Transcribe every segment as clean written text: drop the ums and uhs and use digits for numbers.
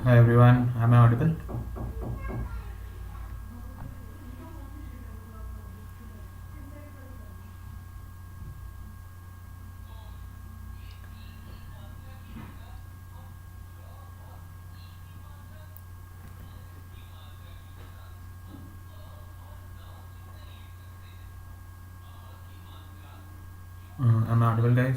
Hi everyone, am I audible? Am I audible, guys?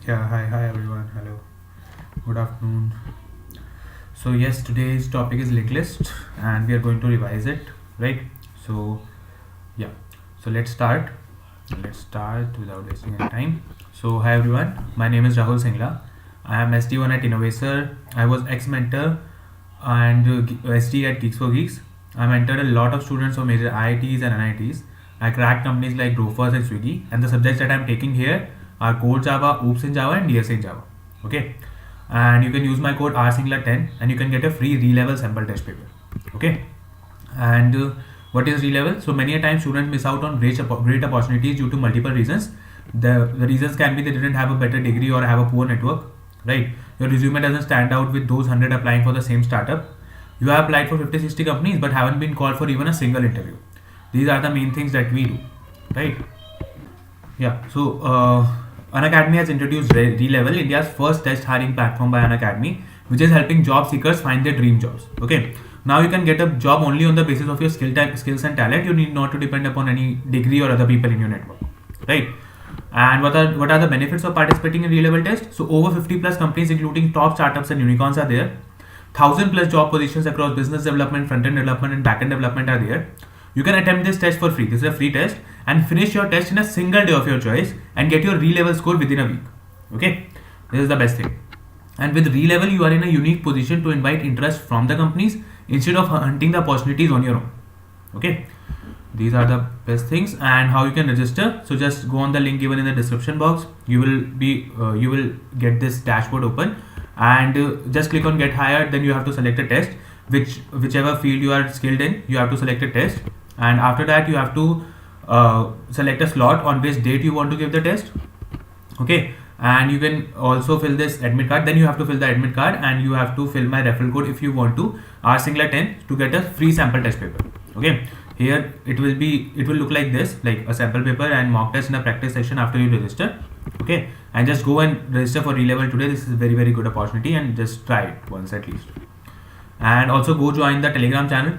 Yeah, hi everyone. Hello. Good afternoon. So yes, today's topic is LinkedList, and we are going to revise it, right? So yeah, so let's start. Let's start without wasting any time. So hi everyone, my name is Rahul Singla. I am SD1 at Innovator. I was ex-mentor and SD at Geeks for Geeks. I mentored a lot of students from major IITs and NITs. I cracked companies like Grofers and Swiggy, and the subjects that I'm taking here are Code Java, Oops in Java, and DSA in Java. Okay, and you can use my code rsingla10 and you can get a free Relevel sample test paper. Okay, and what is Relevel? So many a time students miss out on great opportunities due to multiple reasons. The reasons can be they didn't have a better degree or have a poor network, right? Your resume doesn't stand out with those 100 applying for the same startup. You have applied for 50-60 companies but haven't been called for even a single interview. These are the main things that we do, right? Yeah, so Unacademy has introduced Relevel, India's first test hiring platform by Unacademy, which is helping job seekers find their dream jobs. Okay, now you can get a job only on the basis of your skills and talent. You need not to depend upon any degree or other people in your network, right? And what are the benefits of participating in Relevel test? So over 50 plus companies, including top startups and unicorns, are there. 1,000 plus job positions across business development, front end development, and back end development are there. You can attempt this test for free. This is a free test and finish your test in a single day of your choice and get your Relevel score within a week. Okay, this is the best thing. And with Relevel, you are in a unique position to invite interest from the companies instead of hunting the opportunities on your own. Okay, these are the best things and how you can register. So just go on the link given in the description box. You will get this dashboard open and just click on get hired. Then you have to select a test, whichever field you are skilled in. You have to select a test, and after that you have to select a slot on which date you want to give the test. Okay, and you can also fill this admit card. Then you have to fill the admit card and you have to fill my referral code if you want to rsingla10 to get a free sample test paper. Okay, here it will look like this, like a sample paper and mock test in a practice session after you register. Okay, and just go and register for Relevel today. This is a very good opportunity and just try it once at least. And also go join the Telegram channel.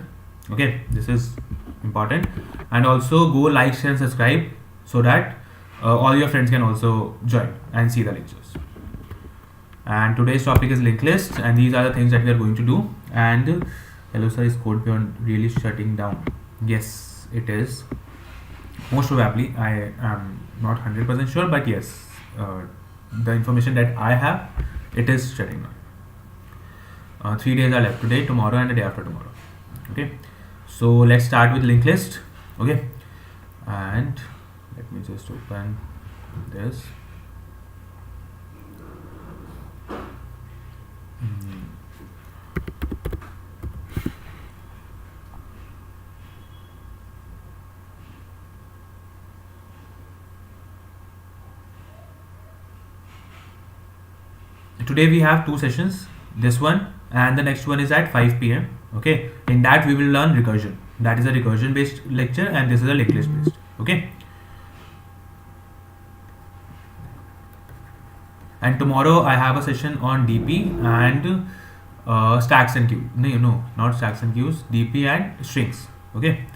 Okay, this is important. And also go like, share and subscribe so that all your friends can also join and see the lectures. And today's topic is linked list, and these are the things that we are going to do. And hello sir, is CodeBeyond really shutting down? Yes, it is. Most probably, I am not 100% sure, but yes, the information that I have, it is shutting down. 3 days are left: today, tomorrow, and the day after tomorrow. Okay, so let's start with linked list. Okay, and let me just open this. Today we have two sessions, this one and the next one is at 5 p.m. Okay, in that we will learn recursion. That is a recursion based lecture and this is a linked list based. Okay, and tomorrow I have a session on DP and stacks and queues. No, not stacks and queues, DP and strings. Okay,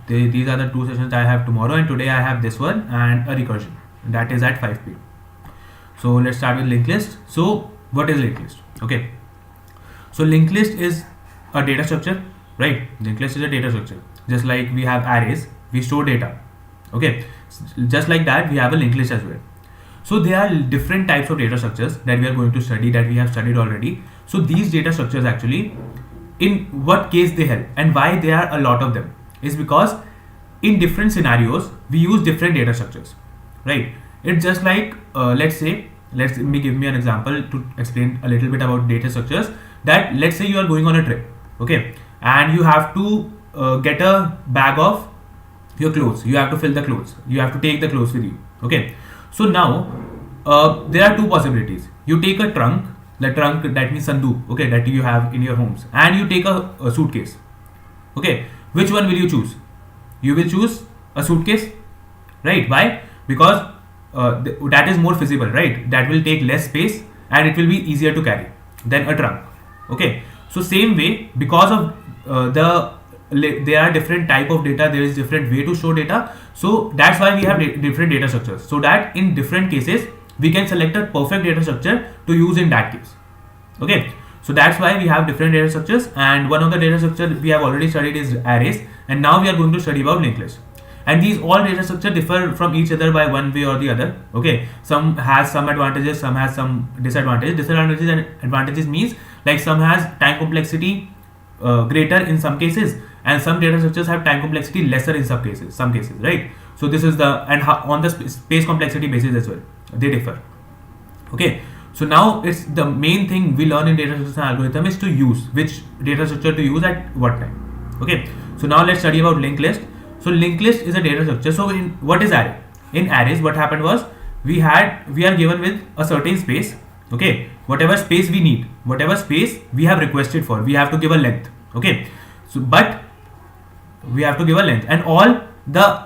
these are the two sessions I have tomorrow, and today I have this one and a recursion that is at 5 p.m. So let's start with linked list. So what is linked list? Okay, so linked list is a data structure, right? Linked list is a data structure. Just like we have arrays, we store data. Okay, just like that we have a linked list as well. So there are different types of data structures that we are going to study, that we have studied already. So these data structures actually, in what case they help and why there are a lot of them is because in different scenarios we use different data structures, right? It's just like let's give me an example to explain a little bit about data structures. That let's say you are going on a trip, okay, and you have to get a bag of your clothes. You have to fill the clothes. You have to take the clothes with you, okay. So now there are two possibilities. You take a trunk, the trunk that means sandu, okay, that you have in your homes, and you take a suitcase, okay. Which one will you choose? You will choose a suitcase, right? Why? Because that is more feasible, right? That will take less space and it will be easier to carry than a trunk, okay. So same way, because of there are different type of data, there is different way to show data, so that's why we have different data structures, so that in different cases we can select a perfect data structure to use in that case, okay. So that's why we have different data structures, and one of the data structure we have already studied is arrays, and now we are going to study about linked list. And these all data structure differ from each other by one way or the other, okay. Some has some advantages, some has some disadvantages. Disadvantages and advantages means like some has time complexity greater in some cases, and some data structures have time complexity lesser in some cases, right? So this is on the space complexity basis as well, they differ, okay. So now it's the main thing we learn in data structures and algorithm is to use which data structure to use at what time, okay. So now let's study about linked list. So linked list is a data structure. So in what is array? In arrays, what happened was we are given with a certain space, okay. Whatever space we need, whatever space we have requested for, we have to give a length, okay. So but we have to give a length, and all the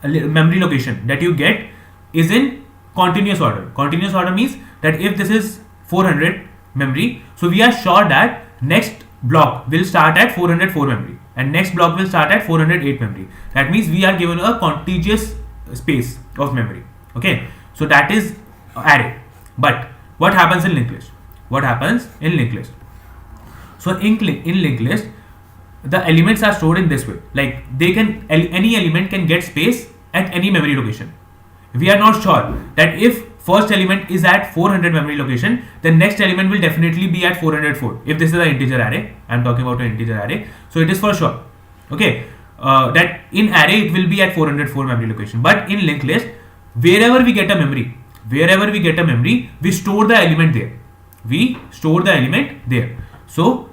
memory location that you get is in continuous order. Continuous order means that if this is 400 memory, so we are sure that next block will start at 404 memory and next block will start at 408 memory. That means we are given a contiguous space of memory, okay. So that is array. But what happens in linked list? What happens in linked list? So in linked list, the elements are stored in this way. Like any element can get space at any memory location. We are not sure that if first element is at 400 memory location, the next element will definitely be at 404. If this is an integer array, I am talking about an integer array, so it is for sure, okay. That in array it will be at 404 memory location. But in linked list, wherever we get a memory, we store the element there. So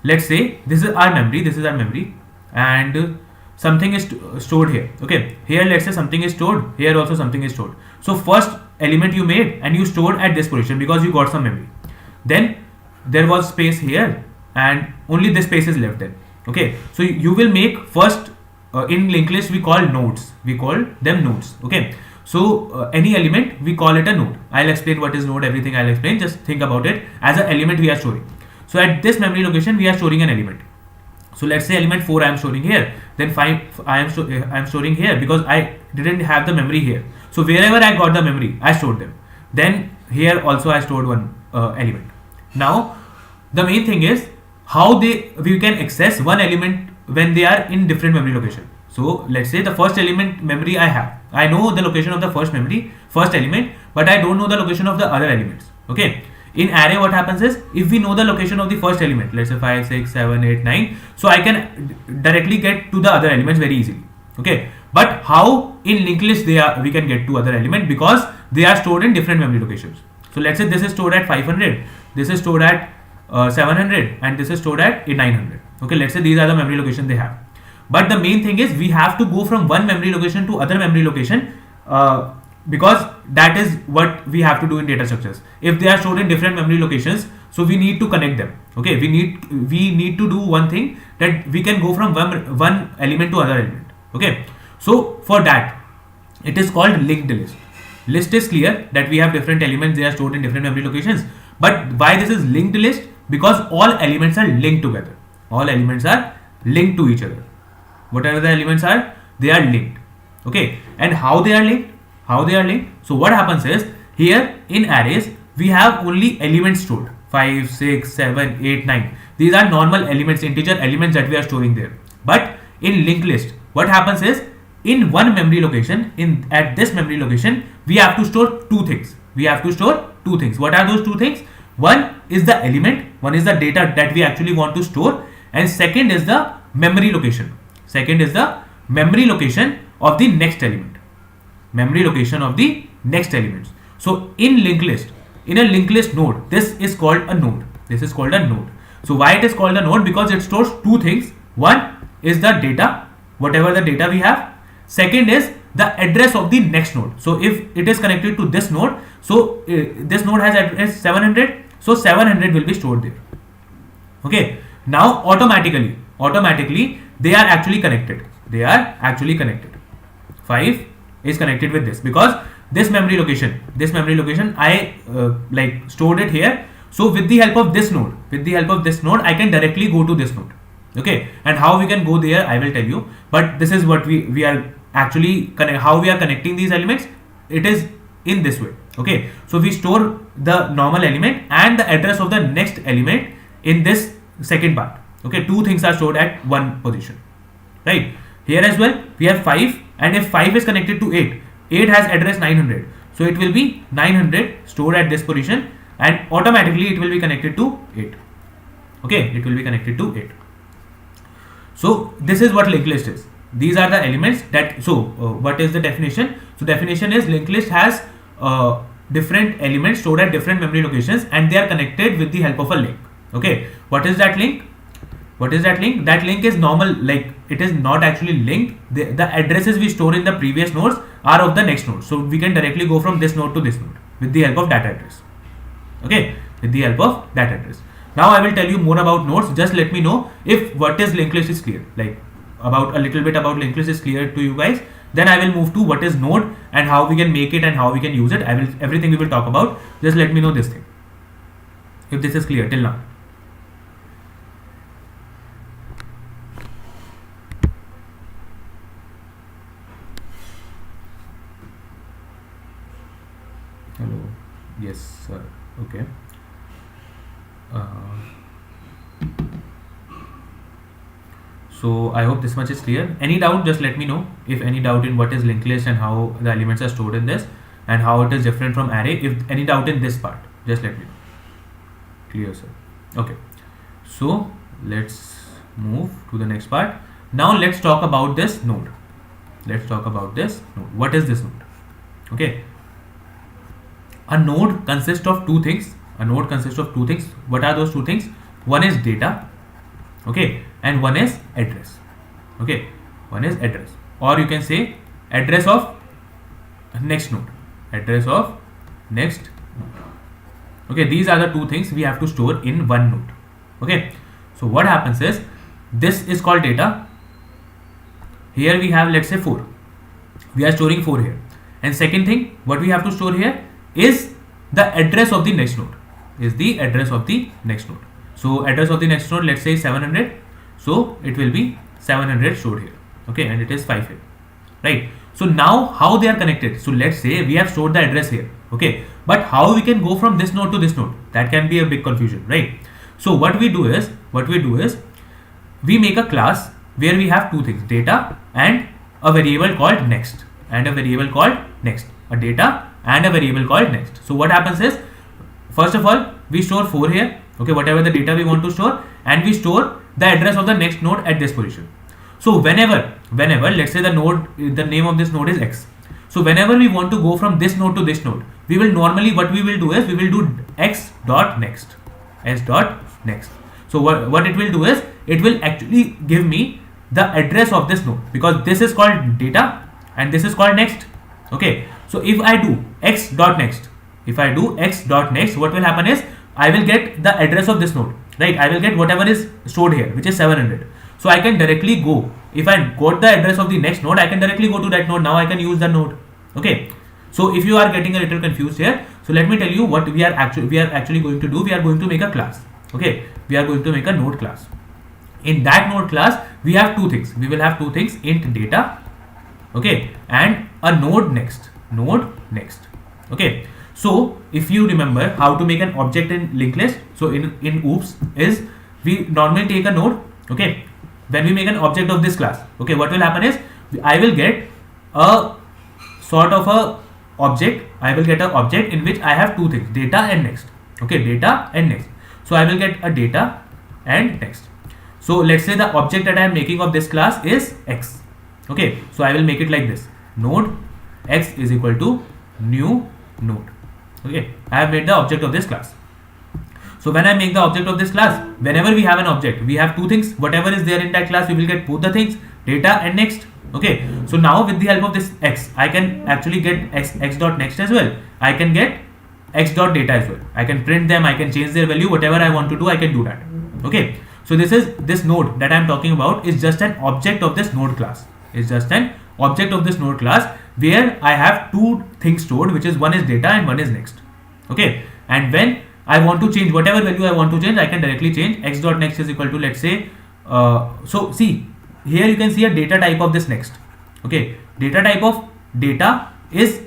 let's say this is our memory, and something is stored here, okay. Here let's say something is stored, here also something is stored. So first element you made and you stored at this position because you got some memory. Then there was space here and only this space is left there, okay. So you will make first in linked list we call them nodes, okay. So any element we call it a node. I'll explain what is node, everything I'll explain. Just think about it as an element we are storing. So at this memory location we are storing an element. So let's say element 4 I am storing here, then 5 I am storing here because I didn't have the memory here. So wherever I got the memory, I stored them. Then here also I stored one element. Now the main thing is how we can access one element when they are in different memory location. So let's say the first element memory I have, I know the location of the first element, but I don't know the location of the other elements, okay. In array what happens is if we know the location of the first element, let's say 5, 6, 7, 8, 9, so I can directly get to the other elements very easily, okay. But how in linked list we can get to other element because they are stored in different memory locations. So let's say this is stored at 500, this is stored at 700, and this is stored at 900, okay. Let's say these are the memory locations they have. But the main thing is we have to go from one memory location to other memory location because that is what we have to do in data structures. If they are stored in different memory locations, so we need to connect them, okay. We need to do one thing, that we can go from one element to other element, okay. So for that it is called linked list. List is clear that we have different elements, they are stored in different memory locations. But why this is linked list? Because all elements are linked together. All elements are linked to each other. Whatever the elements are, they are linked, okay. And how they are linked? So what happens is here in arrays we have only elements stored 5, 6, 7, 8, 9. These are normal elements, integer elements that we are storing there. But in linked list what happens is in one memory location, at this memory location we have to store two things. What are those two things? One is the element, one is the data that we actually want to store, and second is the memory location. memory location of the next element. Memory location of the next elements. So in linked list, in a linked list node, this is called a node. This is called a node. So why it is called a node? Because it stores two things. One is the data, whatever the data we have. Second is the address of the next node. So if it is connected to this node, so this node has address 700, so 700 will be stored there. Okay. Now automatically they are actually connected. They are actually connected. 5 is connected with this because this memory location I like stored it here. So with the help of this node, I can directly go to this node. Okay, and how we can go there I will tell you, but this is what we are actually how we are connecting these elements. It is in this way. Okay, so we store the normal element and the address of the next element in this second part. Okay, two things are stored at one position, right? Here as well we have 5, and if 5 is connected to 8 has address 900, so it will be 900 stored at this position, and automatically it will be connected to 8. Okay, it will be connected to 8. So this is what linked list is. These are the elements that, what is the definition? So definition is linked list has different elements stored at different memory locations, and they are connected with the help of a link. Okay, what is that link? That link is normal, like it is not actually linked. The addresses we store in the previous nodes are of the next node, so we can directly go from this node to this node with the help of that address. Okay, with the help of that address. Now I will tell you more about nodes. Just let me know if what is linked list is clear, like about a little bit about linked list is clear to you guys. Then I will move to what is node and how we can make it and how we can use it. Everything we will talk about. Just let me know this thing, if this is clear till now. Hello. Yes, sir. Okay. So I hope this much is clear. Any doubt, just let me know. If any doubt in what is linked list and how the elements are stored in this and how it is different from array. If any doubt in this part, just let me know. Clear, sir. Okay. So let's move to the next part. Now let's talk about this node. What is this node? Okay. A node consists of two things. What are those two things? One is data, okay, and one is address. Okay, one is address, or you can say address of next node. Okay, these are the two things we have to store in one node. Okay, so what happens is this is called data. Here we have, let's say, 4. We are storing 4 here. And second thing, what we have to store here is the address of the next node. So address of the next node, let's say 700. So it will be 700 stored here. Okay, and it is 5 here, right? So now how they are connected? So let's say we have stored the address here. Okay, but how we can go from this node to this node? That can be a big confusion, right? So what we do is we make a class where we have two things, data and a variable called next, a data and a variable called next. So what happens is, first of all, we store 4 here, okay, whatever the data we want to store, and we store the address of the next node at this position. So whenever let's say the name of this node is X. So whenever we want to go from this node to this node, we will normally, what we will do is we will do X dot next. So what it will do is it will actually give me the address of this node, because this is called data and this is called next. Okay, so if I do X dot next, what will happen is I will get the address of this node, right? I will get whatever is stored here, which is 700. So I can directly go, if I got the address of the next node, I can directly go to that node. Now I can use the node. Okay, so if you are getting a little confused here, so let me tell you what we are actually going to do. We are going to make a class. Okay, we are going to make a node class. In that node class, we have two things. We will have two things, int data, okay, and a node next. Okay, so if you remember how to make an object in linked list, so in oops is we normally take a node. Okay, when we make an object of this class, okay, what will happen is I will get a sort of a object. I will get an object in which I have two things, data and next. Okay, data and next. So I will get a data and next. So let's say the object that I am making of this class is X. Okay, so I will make it like this. Node x is equal to new node. Okay, I have made the object of this class. So when I make the object of this class, whenever we have an object, we have two things. Whatever is there in that class, we will get both the things, data and next. Okay, so now with the help of this x, I can actually get x dot next as well. I can get x dot data as well. I can print them, I can change their value, whatever I want to do, I can do that. Okay, so this node that I am talking about is just an object of this node class. It's just an object of this node class where I have two things stored, which is one is data and one is next. Okay, and when I want to change whatever value I want to change, I can directly change x dot next is equal to, let's say, so see here you can see a data type of this next. Okay, data type of data is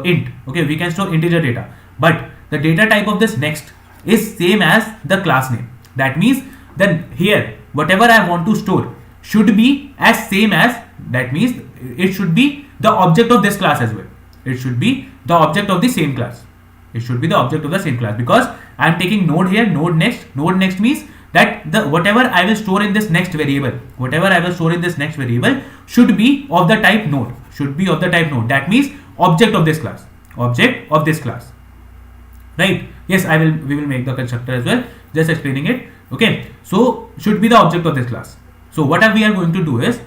int. Okay, we can store integer data, but the data type of this next is same as the class name. That means then here whatever I want to store should be as same as, that means it should be the object of this class as well. It should be the object of the same class. It should be the object of the same class, because I am taking node here, node next. Node next means that the whatever I will store in this next variable, should be of the type node. Should be of the type node. That means object of this class. Object of this class. Right? Yes, we will make the constructor as well. Just explaining it. Okay. So should be the object of this class. So what we are going to do is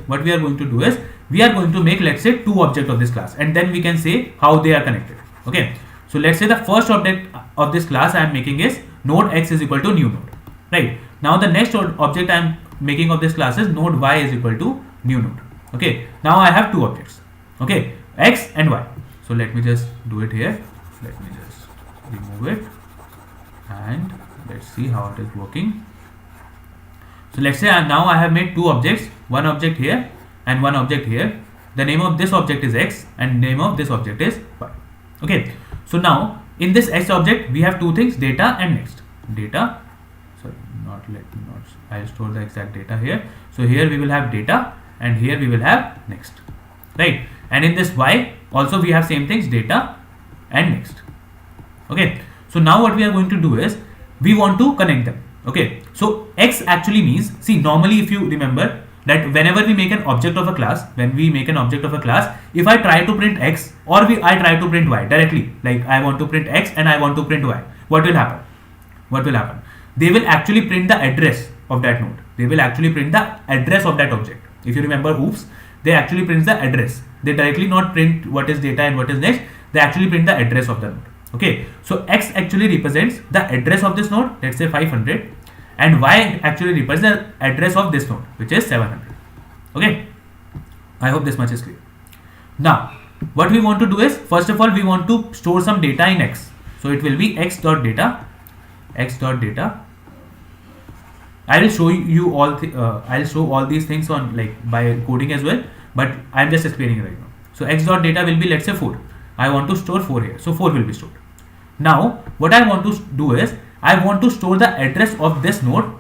we are going to make, let's say, two objects of this class, and then we can say how they are connected. Okay. So let's say the first object of this class I am making is node x is equal to new node. Right. Now the next object I am making of this class is node y is equal to new node. Okay. Now I have two objects. Okay. X and y. So let me just do it here. Let me just remove it and let's see how it is working. So let's say now I have made two objects, one object here and one object here. The name of this object is x and name of this object is y. Okay. So now in this x object we have two things, data and next. Data, sorry, I'll store the exact data here. So here we will have data and here we will have next. Right. And in this y also we have same things, data and next. Okay. So now what we are going to do is we want to connect them. Okay. So x actually means, see, normally if you remember that whenever we make an object of a class, if I try to print x or I try to print y directly, like I want to print x and I want to print y, what will happen? They will actually print the address of that node. They will actually print the address of that object. If you remember hoops, they actually print the address. They directly not print what is data and what is next. They actually print the address of the node. Okay. So x actually represents the address of this node, let's say 500. And y actually represents the address of this node, which is 700. Okay, I hope this much is clear. Now what we want to do is, first of all, we want to store some data in x. So it will be x dot data. I will show you all I'll show all these things on, like, by coding as well, but I'm just explaining right now. So x dot data will be, let's say, 4. I want to store 4 here, so 4 will be stored. Now what I want to do is I want to store the address of this node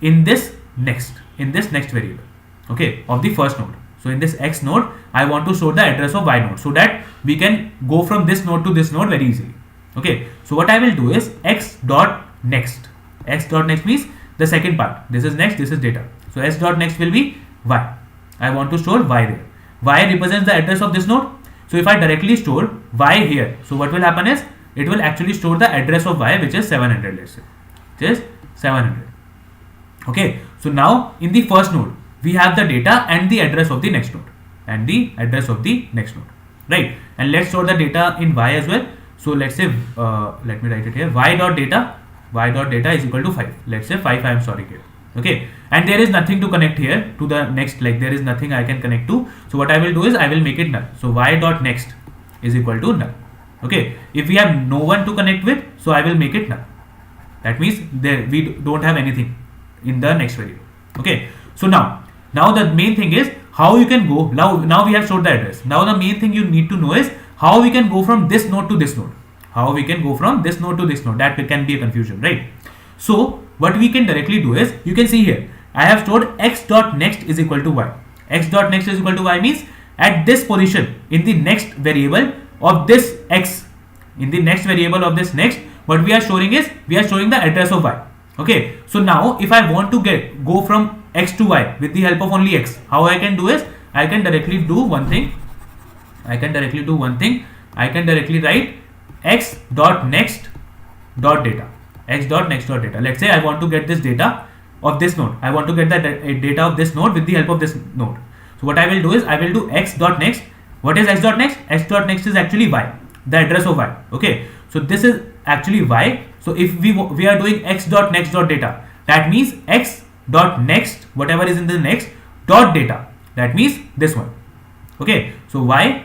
in this next variable, okay, of the first node. So in this x node, I want to store the address of y node, so that we can go from this node to this node very easily. Okay, so what I will do is x dot next. X dot next means the second part. This is next, this is data. So s dot next will be y. I want to store y there. Y represents the address of this node. So if I directly store y here, so what will happen is it will actually store the address of y, which is 700, let's say, which is 700. Okay, so now in the first node we have the data and the address of the next node, right? And let's store the data in y as well. So let's say let me write it here, y dot data is equal to 5. Let's say 5, I am storing here. Okay, and there is nothing to connect here to the next, like there is nothing I can connect to. So what I will do is I will make it null. So y dot next is equal to null. Okay, if we have no one to connect with, so I will make it null. That means there we don't have anything in the next variable. Okay, so now the main thing is how you can go. Now we have stored the address. Now the main thing you need to know is how we can go from this node to this node. That can be a confusion, right? So what we can directly do is, you can see here I have stored x dot next is equal to y. X dot next is equal to y means at this position in the next variable of this x, in the next variable of this next, what we are storing is we are storing the address of y. Okay, so now if I want to go from x to y with the help of only x, how I can do is I can directly do one thing. I can directly write x dot next dot data. X dot next dot data. Let's say I want to get this data of this node. I want to get the data of this node with the help of this node. So what I will do is I will do x dot next. What is x dot next? X dot next is actually y, the address of y. Okay, so this is actually y. So if we are doing x dot next dot data, that means x dot next, whatever is in the next dot data, that means this one. Okay, so y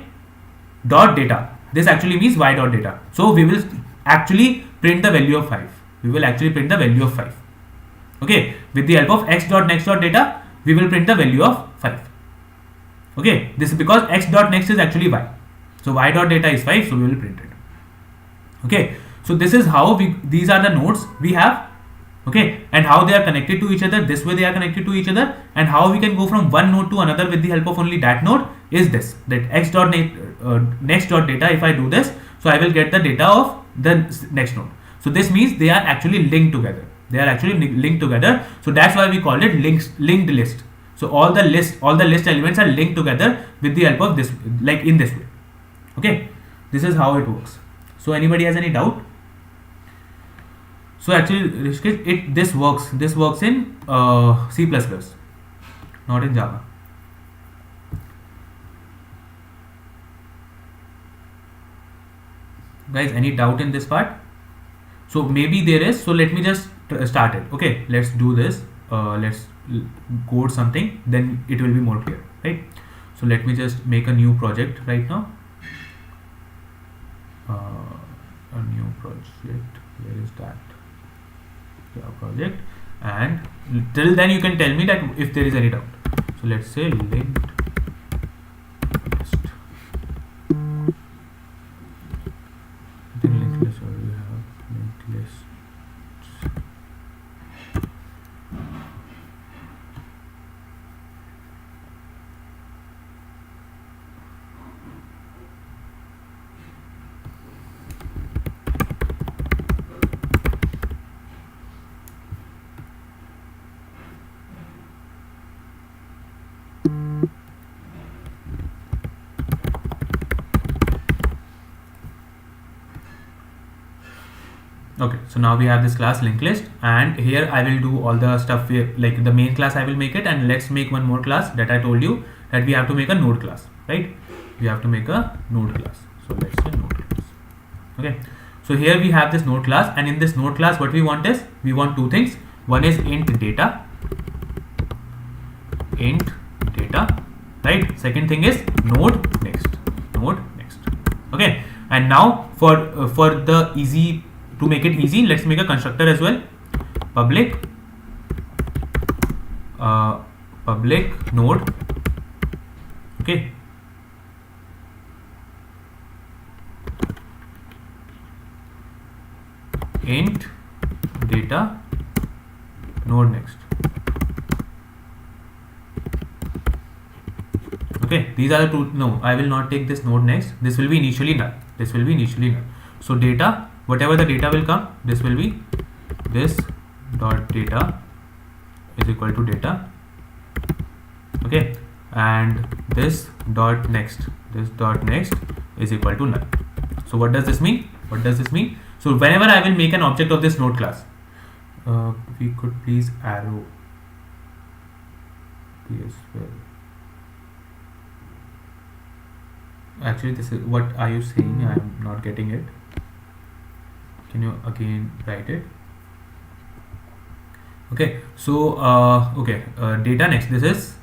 dot data, this actually means y dot data. So we will actually print the value of 5. We will actually print the value of 5. Okay, with the help of x dot next dot data, we will print the value of 5. Okay, this is because x dot next is actually y. So y dot data is 5, so we will print it. Okay, so this is how these are the nodes we have. Okay, and how they are connected to each other. This way they are connected to each other, and how we can go from one node to another with the help of only that node is this, that x dot next dot data. If I do this, so I will get the data of the next node. So this means they are actually linked together. So that's why we call it linked list. So all the list elements are linked together with the help of this, like in this way. Okay, this is how it works. So anybody has any doubt? So actually, this works in C++, not in Java. Guys, any doubt in this part? So maybe there is. So let me just start it. Okay, let's do this. Let's code something, then it will be more clear, right? So let me just make a new project right now. A new project. Where is that? Project, and till then you can tell me that if there is any doubt. So let's say linked list. Then linked list, or we have linked list. Okay, so now we have this class linked list, and here I will do all the stuff like the main class I will make it, and let's make one more class that I told you that we have to make a node class, right? We have to make a node class. So let's say node class. Okay, so here we have this node class, and in this node class what we want is, we want two things. One is int data, right? Second thing is node next. Okay, and now for the easy, to make it easy, let's make a constructor as well. Public node. Okay, int data node next. Okay, these are the two. No, I will not take this node next. This will be initially null. So data, whatever the data will come, this will be this dot data is equal to data. Okay, and this dot next is equal to null. So what does this mean? So whenever I will make an object of this node class, we could please arrow as well. Actually, this is, what are you saying? I am not getting it. Can you again write it? Okay, so data next. This is,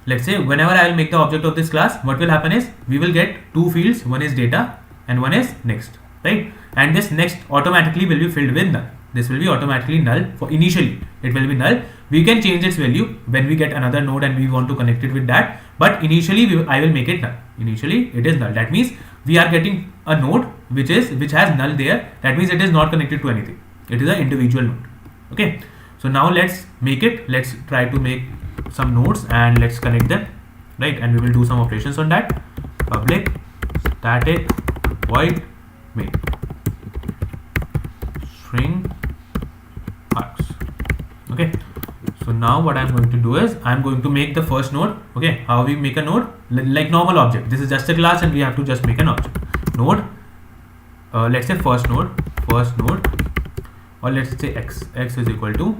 let's say whenever I will make the object of this class, what will happen is we will get two fields. One is data and one is next, right? And this next automatically will be filled with null. This will be automatically null. For initially it will be null. We can change its value when we get another node and we want to connect it with that, but initially I will make it null. Initially it is null. That means we are getting a node which has null there. That means it is not connected to anything. It is an individual node. Okay, so now let's make it. Let's try to make some nodes and let's connect them, right? And we will do some operations on that. Public static void main string args. Okay, so now what I'm going to do is I'm going to make the first node. Okay, how we make a node? Like normal object. This is just a class and we have to just make an object. Node, let's say first node, or let's say x is equal to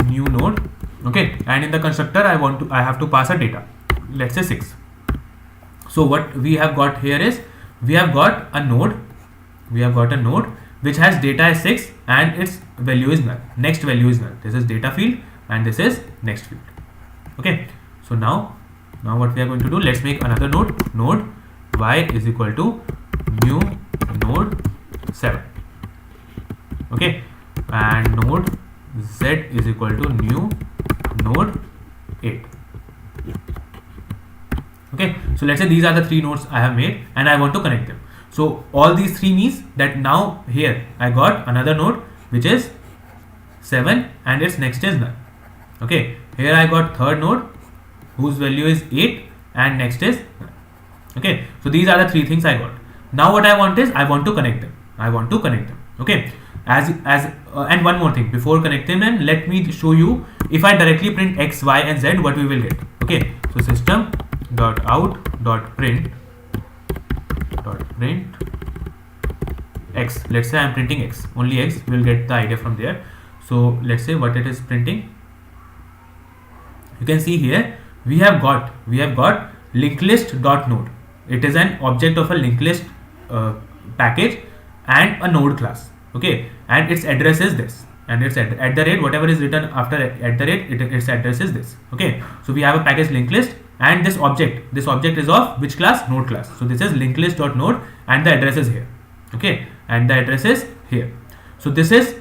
new node. Okay, and in the constructor I have to pass a data, let's say 6. So what we have got here is we have got a node which has data as 6 and its value is null. Next value is null. This is data field and this is next field. Okay, so now what we are going to do, let's make another node y is equal to new node 7. Okay, and node z is equal to new node 8. Okay, so let's say these are the 3 nodes I have made and I want to connect them. So all these 3 means that now here I got another node which is 7 and its next is null. Okay, here I got third node whose value is 8 and next is null. Okay, so these are the 3 things I got. Now what I want is I want to connect them. Okay, and one more thing before connecting them, let me show you if I directly print x, y and z, what we will get. Okay, so system dot out dot print x. Let's say I am printing x, only x. We'll get the idea from there. So let's say what it is printing. You can see here we have got LinkedList dot node. It is an object of a LinkedList package and a node class. Okay, and its address is this, and its at the rate, whatever is written after at the rate, its address is this. Okay, so we have a package LinkedList and this object is of which class? Node class. So this is LinkedList dot node and the address is here. Okay, and the address is here. So this is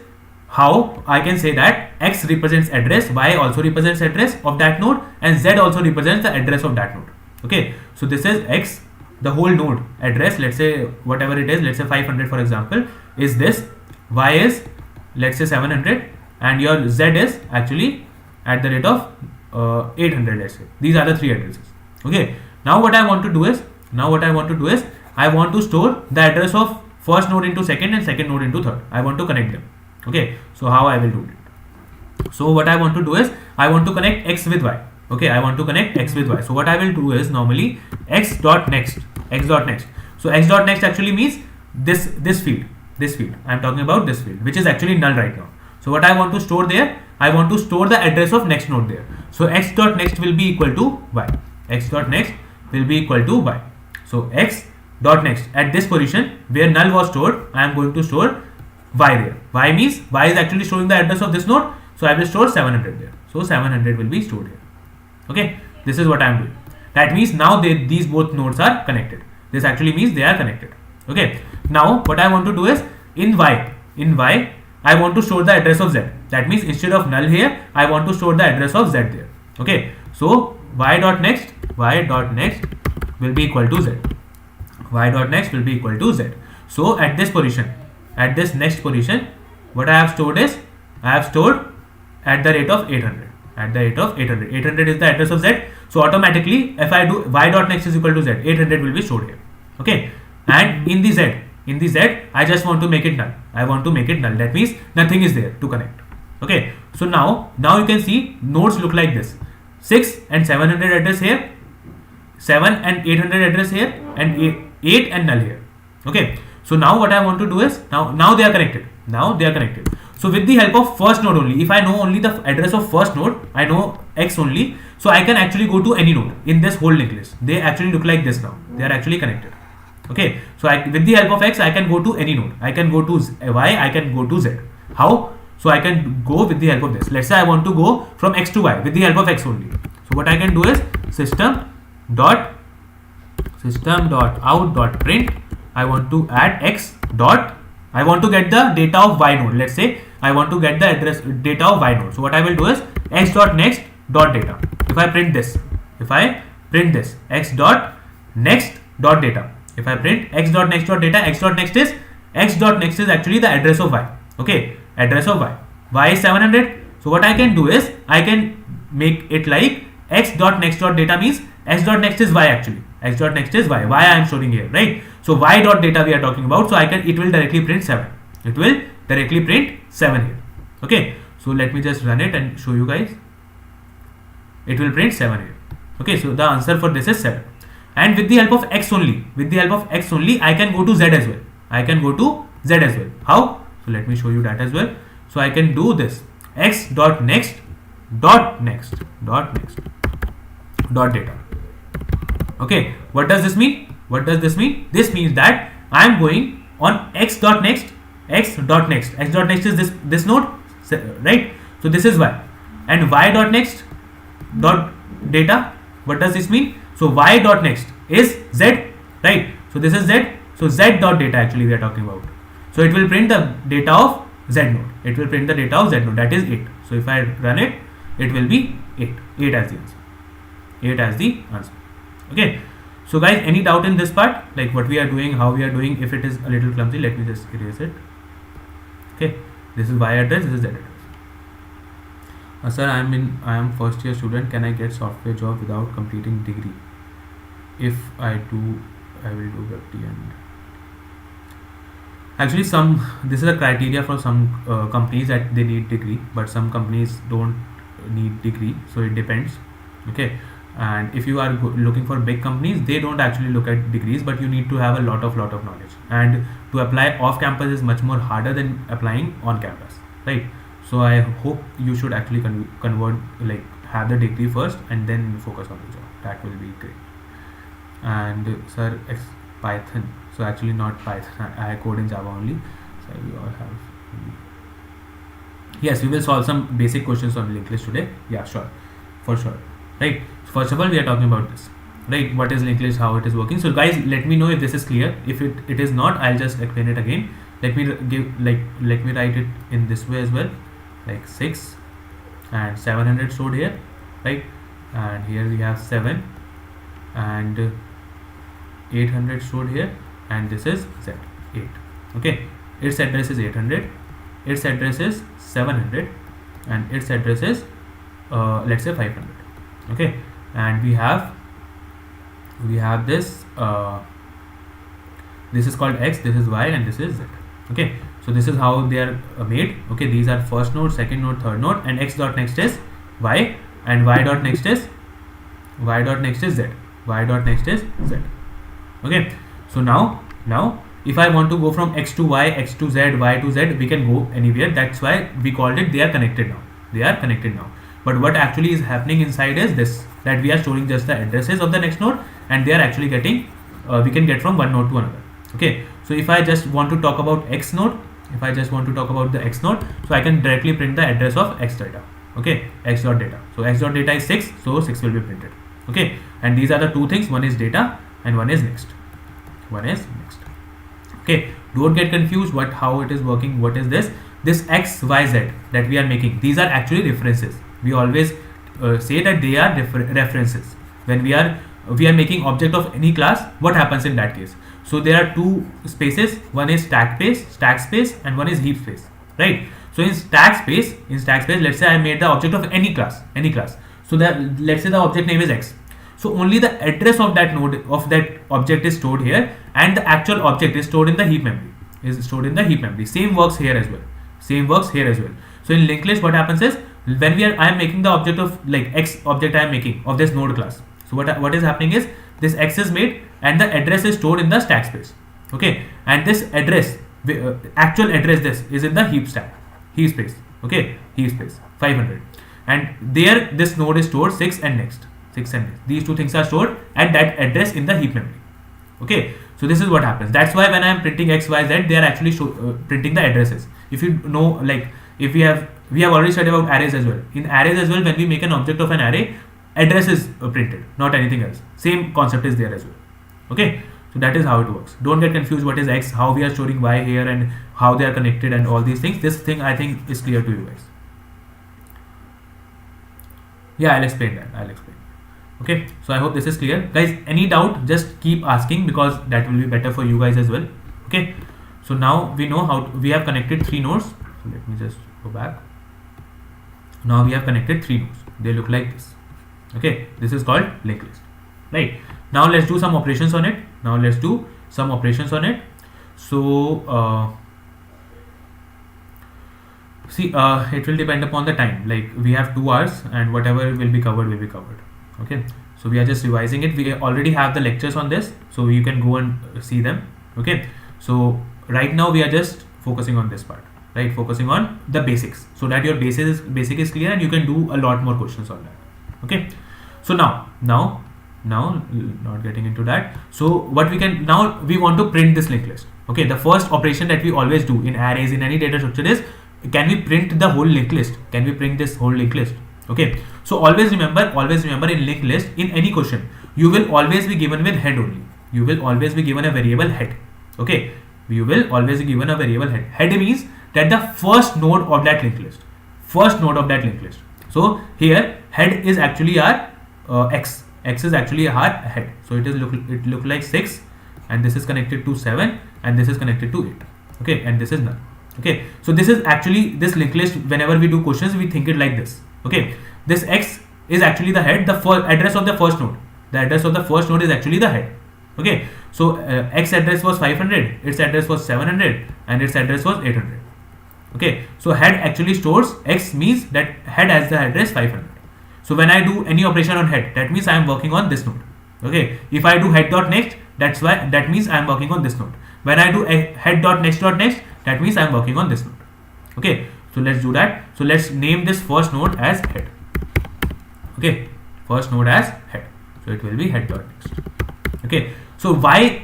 how I can say that x represents address, y also represents address of that node, and z also represents the address of that node. Okay, so this is x, the whole node address, let's say whatever it is, let's say 500 for example, is this, y is let's say 700, and your z is actually at the rate of 800, let's say. These are the 3 addresses. Okay, now what I want to do is I want to store the address of first node into second and second node into third. I want to connect them. Okay, so how I will do it? So what I want to do is I want to connect x with y. Okay, I want to connect x with y. So what I will do is normally x dot next. So x dot next actually means this field. I am talking about this field, which is actually null right now. So what I want to store there, I want to store the address of next node there. So x dot next will be equal to y. So x dot next at this position where null was stored, I am going to store y there. Y means y is actually showing the address of this node, so I will store 700 there. So 700 will be stored here. Okay, this is what I am doing. That means now these both nodes are connected. This actually means they are connected. Okay, now what I want to do is in y I want to store the address of z. That means instead of null here, I want to store the address of z there. Okay, so y dot next will be equal to z. So at this next position, what I have stored is at the rate of 800. 800 is the address of z. So automatically, if I do y dot next is equal to z, 800 will be stored here. Okay, and in the z, I just want to make it null. That means nothing is there to connect. Okay, so now you can see nodes look like this: 6 and 700 address here, 7 and 800 address here, and 8 and null here. Okay, so now what I want to do is now they are connected. So with the help of first node only, if I know only the address of first node, I know x only, so I can actually go to any node in this whole linked list. They actually look like this now. They are actually connected. Okay, so with the help of x, I can go to any node. I can go to y, I can go to z. How? So I can go with the help of this. Let's say I want to go from x to y with the help of x only. So what I can do is system dot out dot print. I want to add x dot. I want to get the data of y node. Let's say I want to get the address data of y node. So what I will do is x dot next dot data. If I print this x dot next dot data. If I print x dot next dot data, x dot next is actually the address of y. Okay, address of y. Y is 700. So what I can do is I can make it like x dot next dot data means x dot next is y actually. X dot next is y. Y I am showing here, right? So y dot data we are talking about. So it will directly print 7. It will directly print 7 here. Okay. So let me just run it and show you guys. It will print 7 here. Okay, so the answer for this is 7. And with the help of x only, I can go to z as well. How? So let me show you that as well. So I can do this x dot next dot data. Okay, what does this mean? This means that I am going on x dot next is this node, right? So this is y, and y dot next dot data. What does this mean? So y dot next is z, right? So this is z. So z dot data actually we are talking about. So it will print the data of z node. That is 8. So if I run it, it will be 8. 8 as the answer. Okay. So guys, any doubt in this part? Like what we are doing, how we are doing? If it is a little clumsy, let me just erase it. Okay. This is y address. This is z address. Sir, I am first year student. Can I get software job without completing degree? If I do, I will do web and actually this is a criteria for some companies that they need degree, but some companies don't need degree. So it depends. Okay. And if you are looking for big companies, they don't actually look at degrees, but you need to have a lot of knowledge. And to apply off campus is much more harder than applying on campus, right? So I hope you should actually convert, like have the degree first and then focus on the job. That will be great. And sir, Python. So actually not Python. I code in Java only. So we all have. Yes, we will solve some basic questions on LinkedList today. Yeah, sure, for sure. Right. First of all, we are talking about this. Right. What is LinkedList? How it is working? So guys, let me know if this is clear. If it is not, I'll just explain it again. Let me write it in this way as well. Like 6 and 700 stored here, right? And here we have 7 and 800 stored here, and this is z 8. Okay, its address is 800, its address is 700, and its address is let's say 500. Okay, and we have this this is called x, this is y, and this is z. Okay, so this is how they are made. Okay, these are first node, second node, third node, and x dot next is y, and y dot next is z. Okay, so now if I want to go from x to y, x to z, y to z, we can go anywhere. That's why we called it they are connected now. But what actually is happening inside is this, that we are storing just the addresses of the next node, and they are actually getting we can get from one node to another. Okay, so if I just want to talk about x node, so I can directly print the address of x data. Okay, x dot data. So x dot data is 6, so 6 will be printed. Okay, and these are the two things. One is data and one is next. Okay, don't get confused how it is working. What is this? This x, y, z that we are making, these are actually references. We always say that they are references. When we are making object of any class, what happens in that case? So there are two spaces. One is stack space, and one is heap space, right? So in stack space, let's say I made the object of any class. So that, let's say the object name is x. So only the address of that node of that object is stored here, and the actual object is stored in the heap memory. Same works here as well. So in LinkedList, what happens is, when I am making the object of like x object I am making of this node class. So what is happening is, this x is made and the address is stored in the stack space. Okay, and this address, actual address, this is in the heap space. Okay, heap space 500, and there this node is stored 6 and next. These two things are stored at that address in the heap memory. Okay, so this is what happens. That's why when I am printing x, y, z, they are actually printing the addresses. If you know, like if we have already studied about arrays as well. In arrays as well, when we make an object of an array, address is printed, not anything else. Same concept is there as well. Okay, so that is how it works. Don't get confused what is x, how we are storing y here, and how they are connected, and all these things. This thing I think is clear to you guys. Yeah, I'll explain that. Okay, so I hope this is clear, guys. Any doubt, just keep asking, because that will be better for you guys as well. Okay, so now we know how we have connected 3 nodes. So let me just go back. Now we have connected 3 nodes. They look like this. Okay, this is called LinkedList. Right, now let's do some operations on it. So See, it will depend upon the time. Like we have 2 hours, and whatever will be covered will be covered. Okay. So we are just revising it. We already have the lectures on this, so you can go and see them. Okay. So right now we are just focusing on this part, right? Focusing on the basics, so that your basic is clear, and you can do a lot more questions on that. Okay. So now, not getting into that. So what we can now, we want to print this linked list. Okay. The first operation that we always do in arrays, in any data structure, is can we print the whole linked list? Can we print this whole linked list? Okay. So always remember in linked list, in any question, you will always be given with head only. You will always be given a variable head. Okay. You will always be given a variable head. Head means that the first node of that linked list. First node of that linked list. So here head is actually our x. X is actually our head. So it look like 6, and this is connected to 7, and this is connected to 8. Okay, and this is none. Okay, so this is actually this linked list. Whenever we do questions, we think it like this. Okay, this x is actually the head, the address of the first node. The address of the first node is actually the head. Okay, so x address was 500, its address was 700, and its address was 800. Okay, so head actually stores x, means that head has the address 500. So when I do any operation on head, that means I am working on this node. Okay, if I do head dot next, that means I am working on this node. When I do head dot next, that means I am working on this node. Okay, so let's do that. So let's name this first node as head. Okay, first node as head. So it will be head dot next. Okay, so why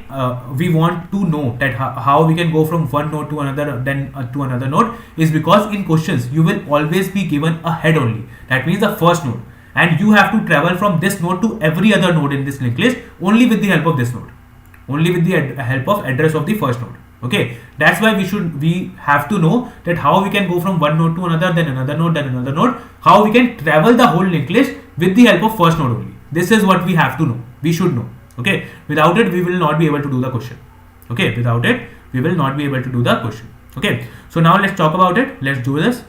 we want to know that how we can go from one node to another, then to another node, is because in questions you will always be given a head only. That means the first node, and you have to travel from this node to every other node in this linked list only with the help of this node, only with the help of address of the first node. Okay, that's why we have to know that how we can go from one node to another, then another node, then another node, how we can travel the whole linked list with the help of first node only. This is what we have to know, we should know. Okay, without it we will not be able to do the question. Okay, without it we will not be able to do the question. Okay, so now let's talk about it. Let's do this.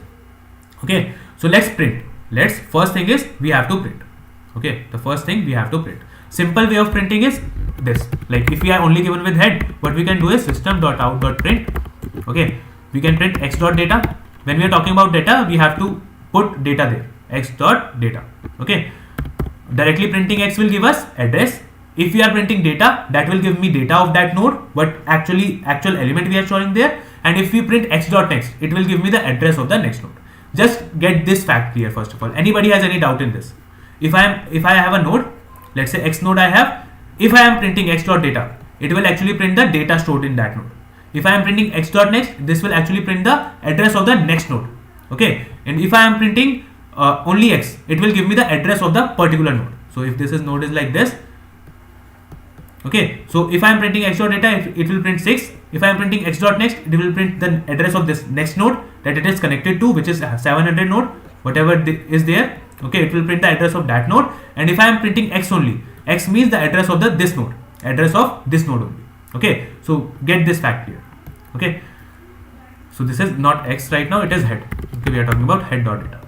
Okay, so let's print. First thing is we have to print. Okay, the first thing we have to print. Simple way of printing is this. Like if we are only given with head, what we can do is system.out.print. Okay, we can print x.data. When we are talking about data, we have to put data there, x.data. Okay, directly printing x will give us address. If we are printing data, that will give me data of that node, but actual element we are showing there. And if we print x.next, it will give me the address of the next node. Just get this fact clear first of all. Anybody has any doubt in this? If I have a node, let's say x node I have, if I am printing x.data, it will actually print the data stored in that node. If I am printing x.next, this will actually print the address of the next node. Okay, and if I am printing only x, it will give me the address of the particular node. So if this node is like this. Okay, so if I am printing x.data, it will print 6. If I am printing x.next, it will print the address of this next node that it is connected to, which is 700 node, whatever is there. Okay, it will print the address of that node. And if I am printing x only, x means the address of this node, address of this node only. Okay, so get this fact here. Okay, so this is not x right now, it is head. Okay, we are talking about head.data.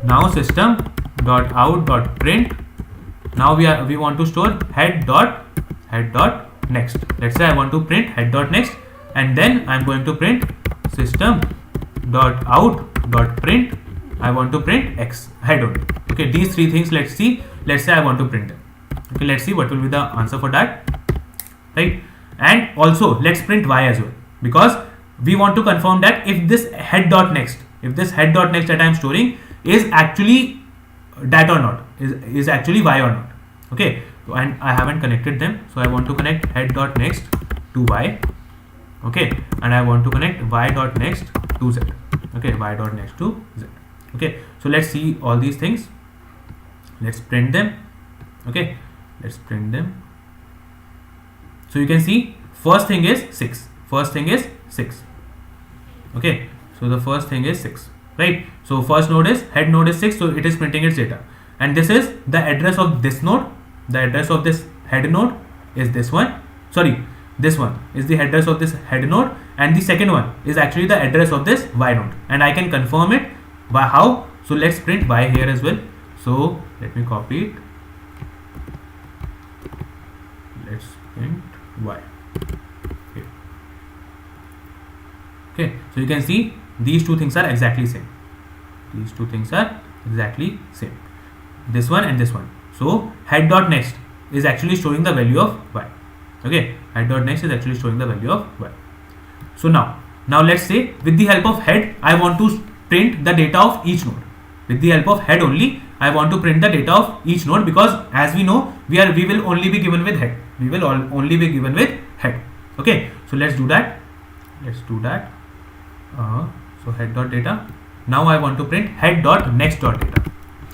Now system.out.print. Now we want to store head.next. Let's say I want to print head.next, and then I'm going to print system.out.print. I want to print x, head only. Okay, these three things, let's see. Let's say I want to print them. Okay, let's see what will be the answer for that. Right, and also let's print y as well, because we want to confirm that if this head.next that I am storing is actually that or not, is actually y or not. Okay, so, and I haven't connected them, so I want to connect head.next to y. Okay, and I want to connect y.next to z. Okay, y.next to z. Okay, so let's see all these things. Let's print them. Okay, let's print them. So you can see first thing is 6. Okay, so the first thing is 6, right? So first node is head node is 6, so it is printing its data, and this is the address of this node. The address of this head node is this one. Sorry, this one is the address of this head node, and the second one is actually the address of this y node, and I can confirm it by how? So let's print y here as well. So let me copy it. Let's print y. Okay, so you can see These two things are exactly same. These two things are exactly same. This one and this one. So head dot next is actually showing the value of y. Okay, head dot next is actually showing the value of y. So now let's say with the help of head I want to print the data of each node. With the help of head only I want to print the data of each node, because as we know we will only be given with head. We will only be given with head. Okay, so let's do that. So head dot data. Now I want to print head dot next dot data.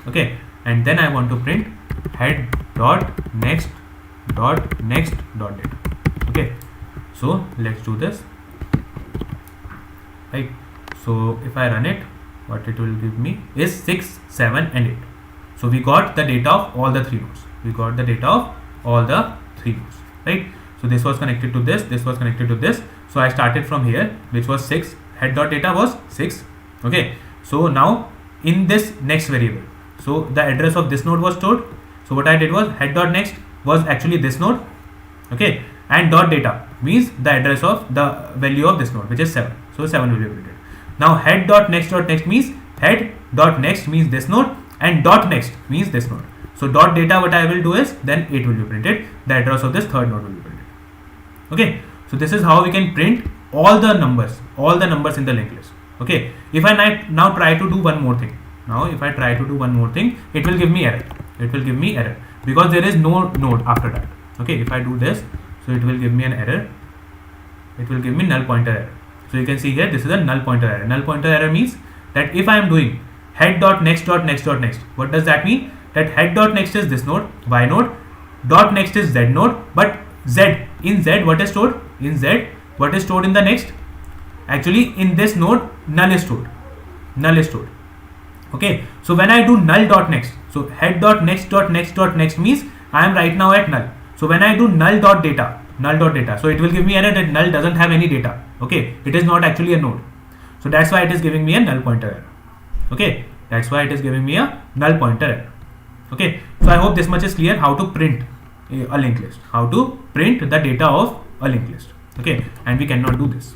Okay, and then I want to print head dot next dot data. Okay, so let's do this. Right, so if I run it, what it will give me is 6, 7 and 8. So we got the data of all the three nodes. Right, so this was connected to this was connected to this. So I started from here, which was 6. Head dot data was 6. Okay, so now in this next variable, so the address of this node was stored. So what I did was head dot next was actually this node. Okay, and dot data means the address of the value of this node, which is 7. So 7 will be printed. Now head dot next means head dot next means this node, and dot next means this node. So dot data, what I will do is then 8 will be printed. The address of this third node will be printed. Okay, so this is how we can print all the numbers in the linked list. Okay, if I now try to do one more thing. It will give me error. Because there is no node after that. Okay, if I do this, so it will give me an error. It will give me null pointer error. So you can see here, this is a null pointer error. Null pointer error means that if I am doing head dot next, what does that mean? That head dot next is this node, y node, dot next is z node, but in z what is stored? What is stored in the next? Actually in this node null is stored. Okay, so when I do null dot next, so head dot next means I am right now at null. So when I do null dot data, so it will give me error that null doesn't have any data. Okay, it is not actually a node. So that's why it is giving me a null pointer error. Okay, Okay, so I hope this much is clear how to print a linked list, how to print the data of a linked list. Okay, and we cannot do this.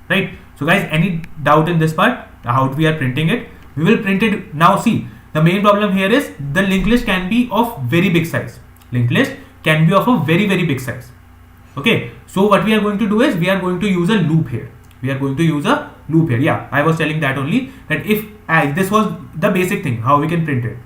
Right, so guys, any doubt in this part, how we are printing it? We will print it now. See, the main problem here is the linked list can be of very big size. Okay, so what we are going to do is we are going to use a loop here. Yeah, I was telling that only, that if this was the basic thing how we can print it.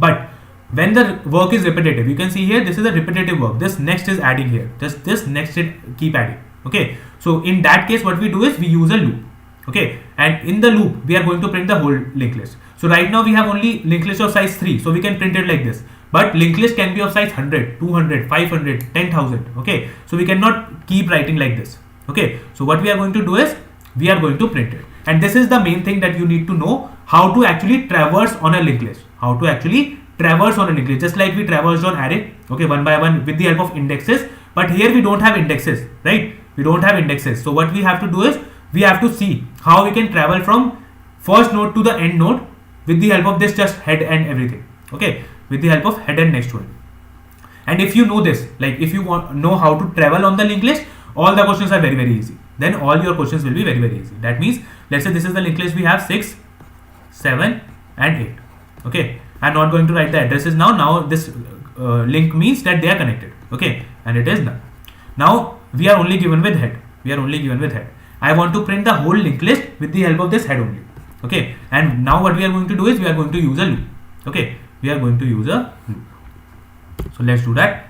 But when the work is repetitive, you can see here, this is a repetitive work. This next is adding here. Just this next it keep adding. Okay, so in that case, what we do is we use a loop. Okay, and in the loop we are going to print the whole linked list. So right now we have only linked list of size 3, so we can print it like this. But linked list can be of size 100, 200, 500, 10,000. Okay, so we cannot keep writing like this. Okay, so what we are going to do is we are going to print it. And this is the main thing that you need to know, how to actually traverse on a linked list. Just like we traversed on array, okay, one by one with the help of indexes. But here we don't have indexes, right? So what we have to do is we have to see how we can travel from first node to the end node with the help of this just head and everything. Okay, with the help of head and next one. And if you know this, like if you know how to travel on the linked list, all the questions are very, very easy. Then all your questions will be very, very easy. That means, let's say this is the linked list, we have 6, 7 and 8. Okay, I'm not going to write the addresses now. Now this link means that they are connected. Okay, and it is done. Now we are only given with head. I want to print the whole linked list with the help of this head only. Okay, and now what we are going to do is we are going to use a loop. Okay, so let's do that.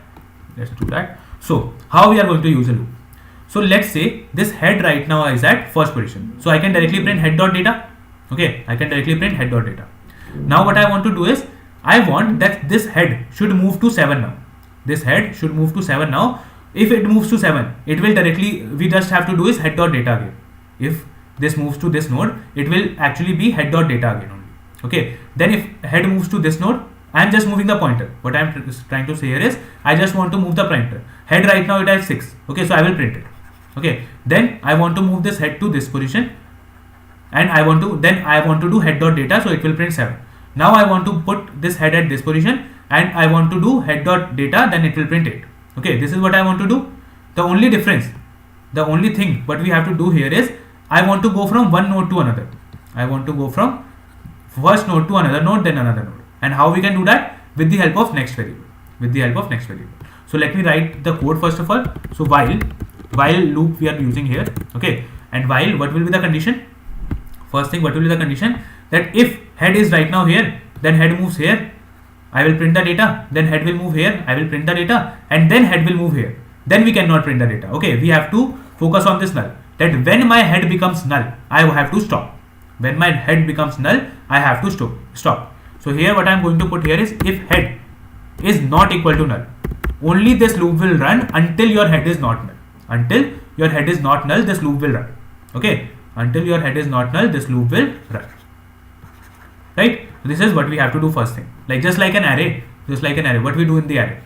So how we are going to use a loop? So let's say this head right now is at first position, so I can directly print head dot data. Okay, now what I want to do is I want that this head should move to 7 now. If it moves to 7, it will directly, we just have to do is head dot data again. If this moves to this node, it will actually be head dot data again only. Okay, then if head moves to this node, I am just moving the pointer. What I am trying to say here is I just want to move the pointer. Head right now it has 6. Okay, so I will print it. Okay, then I want to move this head to this position, and I want to do head dot data, so it will print 7. Now I want to put this head at this position, and I want to do head dot data, then it will print 8. Okay, this is what I want to do. The only thing what we have to do here is I want to go from one node to another. I want to go from first node to another node, then another node. And how we can do that? With the help of next variable. With the help of next variable. So let me write the code first of all. So while loop we are using here. Okay. And while, what will be the condition? First thing, what will be the condition? That if head is right now here, then head moves here, I will print the data. Then head will move here, I will print the data, and then head will move here. Then we cannot print the data. Okay, we have to focus on this null. That when my head becomes null, I have to stop. When my head becomes null, I have to stop. So here what I am going to put here is, if head is not equal to null, only this loop will run until your head is not null. Until your head is not null, this loop will run. Okay, until your head is not null, this loop will run. Right? So this is what we have to do first thing. Like just like an array, what we do in the array.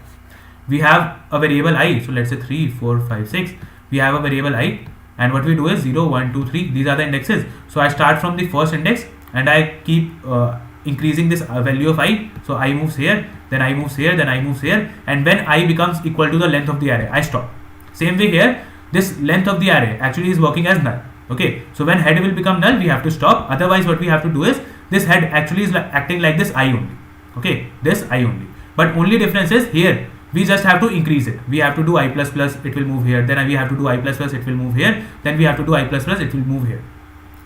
We have a variable I, so let's say 3, 4, 5, 6. We have a variable I, and what we do is 0, 1, 2, 3. These are the indexes. So I start from the first index and I keep increasing this value of I. So I moves here, then I moves here, then I moves here, and when I becomes equal to the length of the array, I stop. Same way here, this length of the array actually is working as null. Okay, so when head will become null, we have to stop. Otherwise, what we have to do is, this head actually is acting like this I only. Okay, this I only. But only difference is here, we just have to increase it. We have to do I plus plus, it will move here. Then we have to do I plus plus, it will move here. Then we have to do I plus plus, it will move here.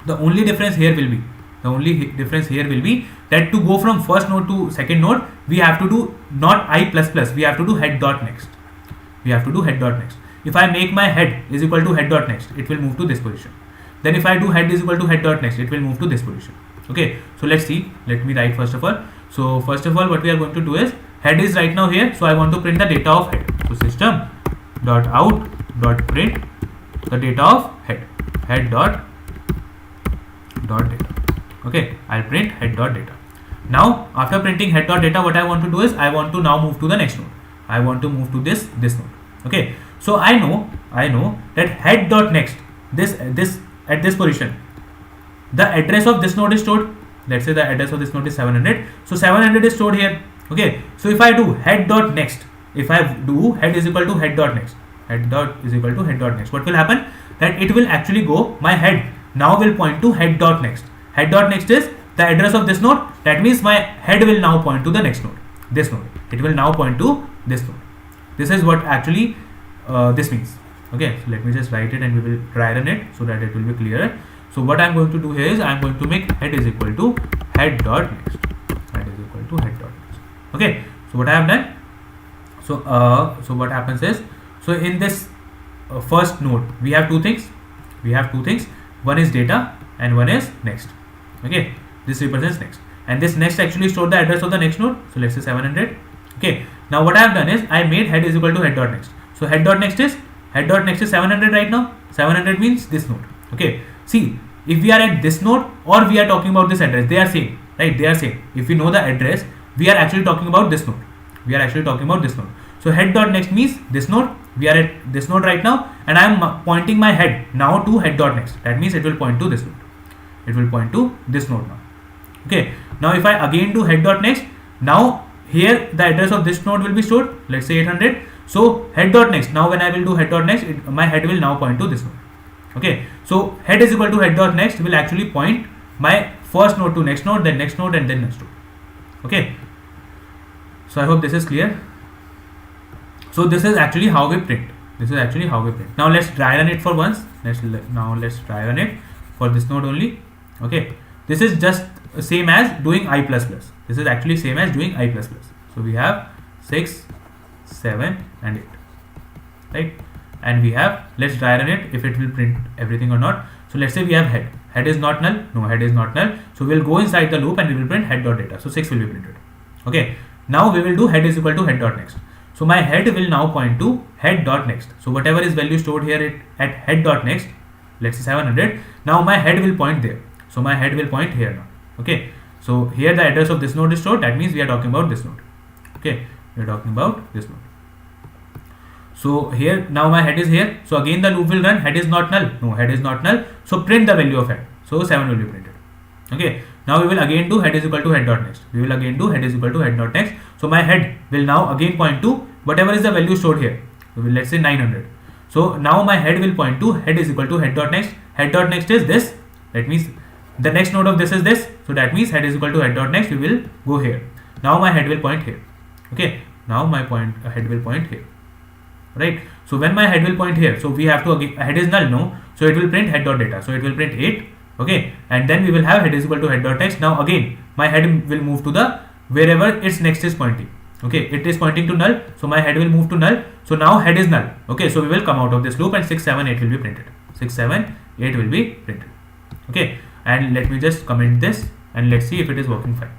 The only difference here will be, that to go from first node to second node, we have to do not I plus plus, we have to do head dot next. We have to do head dot next. If I make my head is equal to head dot next, it will move to this position. Then if I do head is equal to head dot next, it will move to this position. Okay, so let's see. Let me write first of all. So first of all, what we are going to do is, head is right now here, so I want to print the data of head. So system dot out dot print the data of head dot data. Okay, I'll print head dot data. Now after printing head dot data, what I want to do is, I want to now move to the next node. I want to move to this node. Okay, so I know that head dot next, this at this position, the address of this node is stored. Let's say the address of this node is 700. So 700 is stored here. Okay, so if I do head dot next, if I do head is equal to head dot next, what will happen? That it will actually go, my head now will point to head dot next. Head dot next is the address of this node. That means my head will now point to the next node, this node. It will now point to this node. This is what actually this means. Okay, so let me just write it and we will try run it so that it will be clearer. So what I am going to do here is, I am going to make head is equal to head dot next. Head is equal to head dot next. Okay, so what I have done. So what happens is, so in this first node we have two things. One is data and one is next. Okay, this represents next, and this next actually stored the address of the next node. So let's say 700. Okay, now what I have done is, I made head is equal to head dot next. So head dot next is 700 right now. 700 means this node. Okay, see, if we are at this node or we are talking about this address, they are same, right? They are same. If we know the address, we are actually talking about this node. So head dot next means this node. We are at this node right now, and I am pointing my head now to head dot next. That means it will point to this node. Now. Okay, now if I again do head dot next, now here the address of this node will be stored. Let's say 800. So head dot next. Now when I will do head dot next, my head will now point to this node. Okay, so head is equal to head dot next will actually point my first node to next node, then next node, and then next node. Okay, so I hope this is clear. So this is actually how we print. Now let's try run it for once. Let's try run it for this node only. Okay, this is just same as doing I plus plus. So we have 6, 7 and 8, right? And we have, let's try run it if it will print everything or not. So let's say we have head is not null. No, head is not null. So we'll go inside the loop and we will print head dot data. So 6 will be printed. Okay, now we will do head is equal to head dot next. So my head will now point to head dot next. So whatever is value stored here at head dot next, let's say 700. Now my head will point there. So my head will point here now. Okay, so here the address of this node is stored. That means we are talking about this node. Okay, we are talking about this node. So here now my head is here. So again the loop will run. Head is not null. No, head is not null. So print the value of head. So 7 will be printed. Okay, now we will again do head is equal to head dot next. So my head will now again point to whatever is the value stored here. So let's say 900. So now my head will point to head is equal to head dot next, head dot next is this. That means the next node of this is this. So that means head is equal to head dot next. We will go here. Now my head will point here. Okay. Now my head will point here. Right. So when my head will point here, so we have to head is null, no. So it will print head dot data. So it will print 8. Okay. And then we will have head is equal to head dot next. Now again my head will move to the wherever its next is pointing. Okay. It is pointing to null. So my head will move to null. So now head is null. Okay. So we will come out of this loop and 6, 7, 8 will be printed. 6, 7, 8 will be printed. Okay. And let me just comment this and let's see if it is working fine.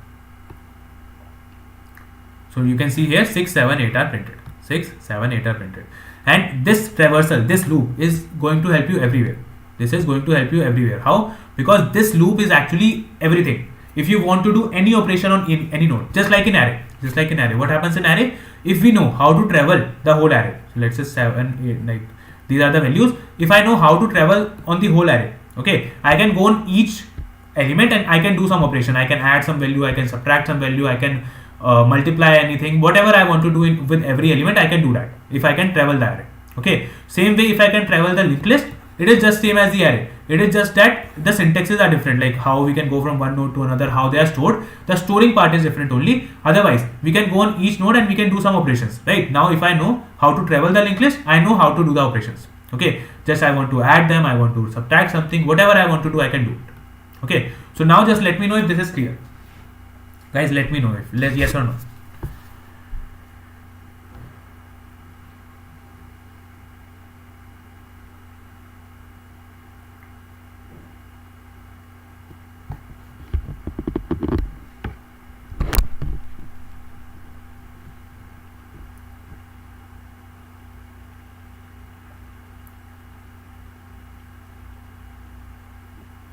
So you can see here 6, 7, 8 are printed. 6, 7, 8 are printed. And this traversal, this loop is going to help you everywhere. This is going to help you everywhere. How? Because this loop is actually everything. If you want to do any operation on any node, just like in array. What happens in array? If we know how to travel the whole array. So let's say 7, 8, like these are the values. If I know how to travel on the whole array, okay, I can go on each element and I can do some operation. I can add some value, I can subtract some value, I can multiply anything, whatever I want to do with every element, I can do that if I can travel the array. Okay, same way if I can travel the linked list, it is just same as the array. It is just that the syntaxes are different, like how we can go from one node to another, how they are stored. The storing part is different only. Otherwise, we can go on each node and we can do some operations. Right now, if I know how to travel the linked list, I know how to do the operations. Okay, just I want to add them, I want to subtract something, whatever I want to do, I can do it. Okay, so now just let me know if this is clear. Guys, let me know if yes or no.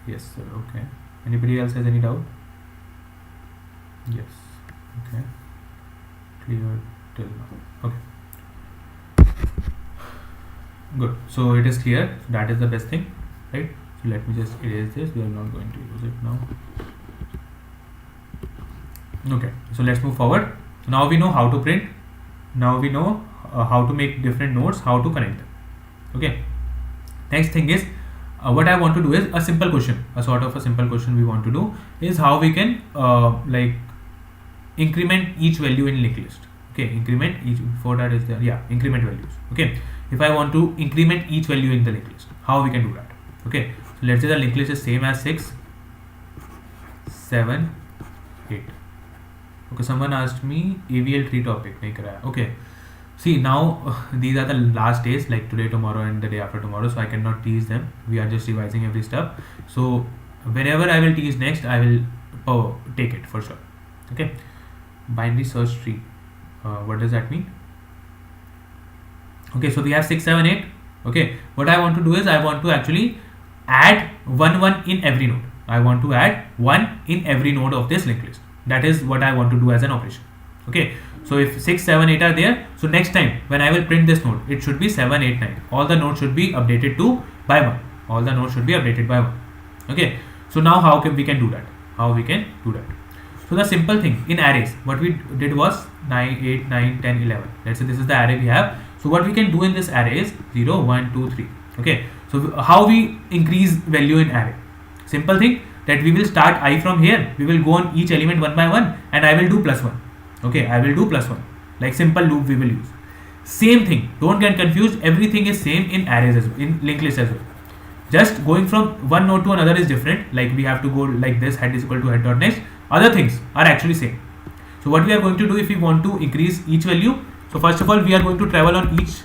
Yes, sir. Okay. Anybody else has any doubt? Yes. Okay. Clear till now. Okay. Good. So it is clear. That is the best thing, right? So let me just erase this. We are not going to use it now. Okay. So let's move forward. So now we know how to print. Now we know how to make different nodes, how to connect them. Okay. Next thing is what I want to do is a simple question. A sort of a simple question we want to do is how we can like increment each value in linked list. Okay, increment each, before that is there, yeah, increment values. Okay, if I want to increment each value in the linked list, how we can do that? Okay, so let's say the linked list is same as 6, 7, 8. Okay, someone asked me AVL tree topic nahi karaya. Okay, see now these are the last days, like today, tomorrow and the day after tomorrow, so I cannot tease them. We are just revising every step. So whenever I will tease next, I will take it for sure. Okay, binary search tree, what does that mean? Okay, so we have 6, 7, 8. Okay, what I want to do is I want to actually add 1 in every node. I want to add 1 in every node of this linked list. That is what I want to do as an operation. Okay, so if 6, 7, 8 are there, so next time when I will print this node, it should be 7, 8, 9. All the nodes should be updated by 1. All the nodes should be updated by 1. Okay, so now how can we can do that? How we can do that? So the simple thing in arrays, what we did was 9, 8, 9, 10, 11. Let's say this is the array we have. So what we can do in this array is 0, 1, 2, 3. Okay, so how we increase value in array? Simple thing, that we will start I from here. We will go on each element one by one and I will do +1. Okay, I will do +1. Like simple loop we will use. Same thing, don't get confused. Everything is same in arrays as well, in linked list as well. Just going from one node to another is different. Like we have to go like this, head is equal to head dot next. Other things are actually same. So what we are going to do if we want to increase each value, so first of all we are going to travel on each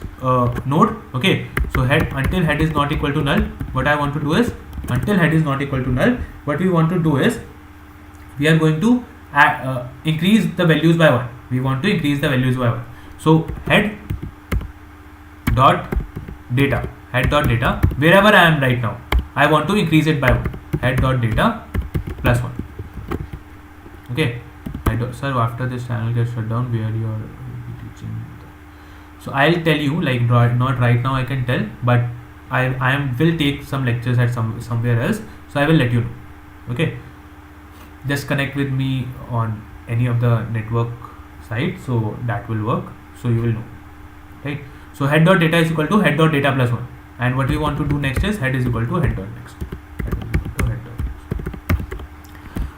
node. Okay, so until head is not equal to null, what I want to do is until head is not equal to null, what we want to do is we are going to increase the values by 1. We want to increase the values by 1. So head dot data, wherever I am right now, I want to increase it by 1. Head dot data +1. Okay, sir, after this channel gets shut down, where you are teaching? So I'll tell you, like not right now I can tell, but I will take some lectures at somewhere else, so I will let you know. Okay, just connect with me on any of the network sites, so that will work, so you will know, right? So head dot data is equal to head dot data +1. and what we want to do next is head is equal to head dot next. Head is equal to head dot next.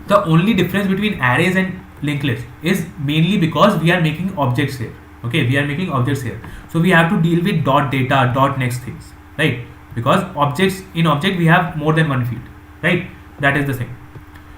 The only difference between arrays and linked list is mainly because we are making objects here. Okay, we are making objects here, so we have to deal with dot data, dot next things, right? Because objects, in object we have more than one field, right? That is the thing.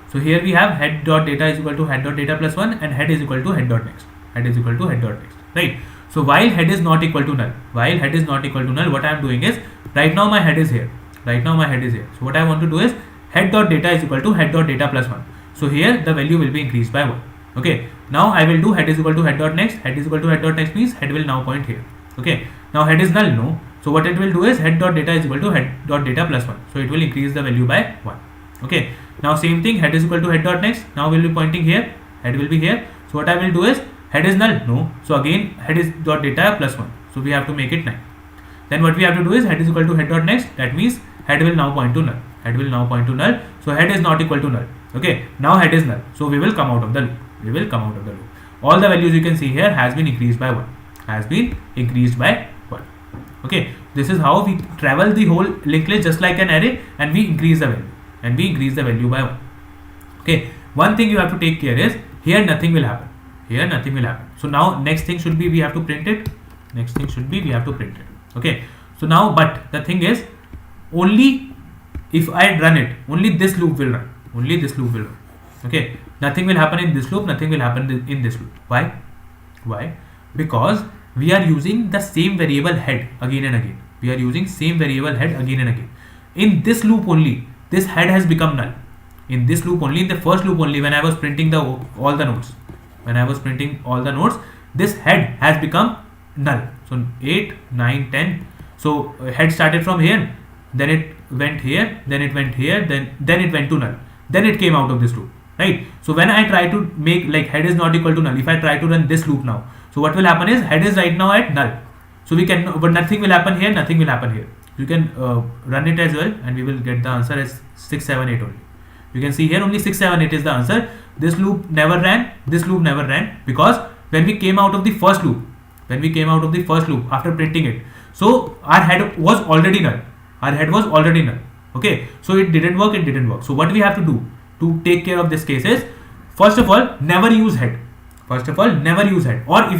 So here we have head dot data is equal to head dot data plus 1, and head is equal to head dot next. Head is equal to head dot next, right? So while head is not equal to null, what I am doing is, right now my head is here. So what I want to do is head dot data is equal to head dot data plus 1. So here the value will be increased by 1. Okay. Now I will do head is equal to head dot next. Head is equal to head dot next means head will now point here. Okay. Now head is null, no. So what it will do is head dot data is equal to head dot data plus 1. So it will increase the value by 1. Okay. Now same thing, head is equal to head dot next. Now we will be pointing here. Head will be here. So what I will do is head is null, no. So again head is dot data plus 1. So we have to make it 9. Then what we have to do is head is equal to head dot next. That means head will now point to null. Head will now point to null. So head is not equal to null. Okay. Now head is null. So we will come out of the loop. All the values you can see here has been increased by 1. Okay. This is how we travel the whole linked list just like an array, and we increase the value. By 1. Okay. One thing you have to take care is here nothing will happen. So now next thing should be we have to print it. Okay. So now, but the thing is, only if I run it, only this loop will run. Okay. Nothing will happen in this loop. Nothing will happen in this loop. Why? Because we are using the same variable head again and again. In this loop only, this head has become null. In this loop only, in the first loop only, when I was printing all the nodes, this head has become null. So 8, 9, 10. So head started from here, then it went here, then it went here, then it went to null. Then it came out of this loop, right? So when I try to make like head is not equal to null, if I try to run this loop now, so what will happen is head is right now at null. So we can, but nothing will happen here. You can run it as well, and we will get the answer as 6, 7, 8 only. You can see here only 6, 7, 8 is the answer. This loop never ran. Because when we came out of the first loop, after printing it, so our head was already null. Okay, so it didn't work. So what we have to do to take care of this case is, first of all, never use head. Or if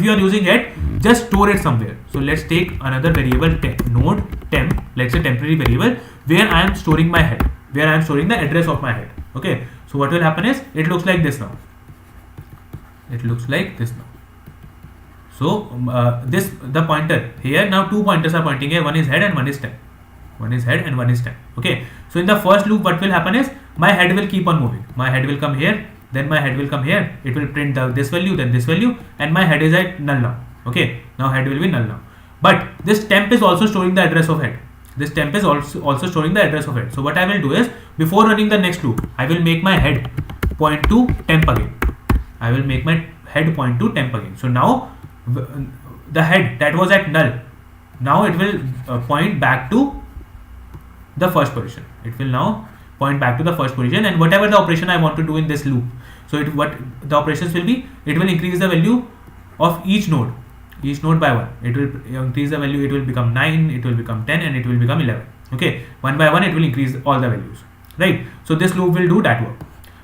you are using head, just store it somewhere. So let's take another variable node temp, let's say temporary variable, where I am storing my head, where I am storing the address of my head. Okay, so what will happen is, it looks like this now. So the pointer here, now two pointers are pointing here. One is head and one is temp. Okay, so in the first loop, what will happen is my head will keep on moving. My head will come here, then my head will come here. It will print this value, then this value, and my head is at null now. Okay, now head will be null now. But this temp is also storing the address of head. So what I will do is, before running the next loop, I will make my head point to temp again. So now the head that was at null, now it will point back to the first position. And whatever the operation I want to do in this loop, so what the operations will be, it will increase the value of each node by 1. It will increase the value. It will become 9, it will become 10, and it will become 11. Okay, one by one it will increase all the values, right? So this loop will do that work.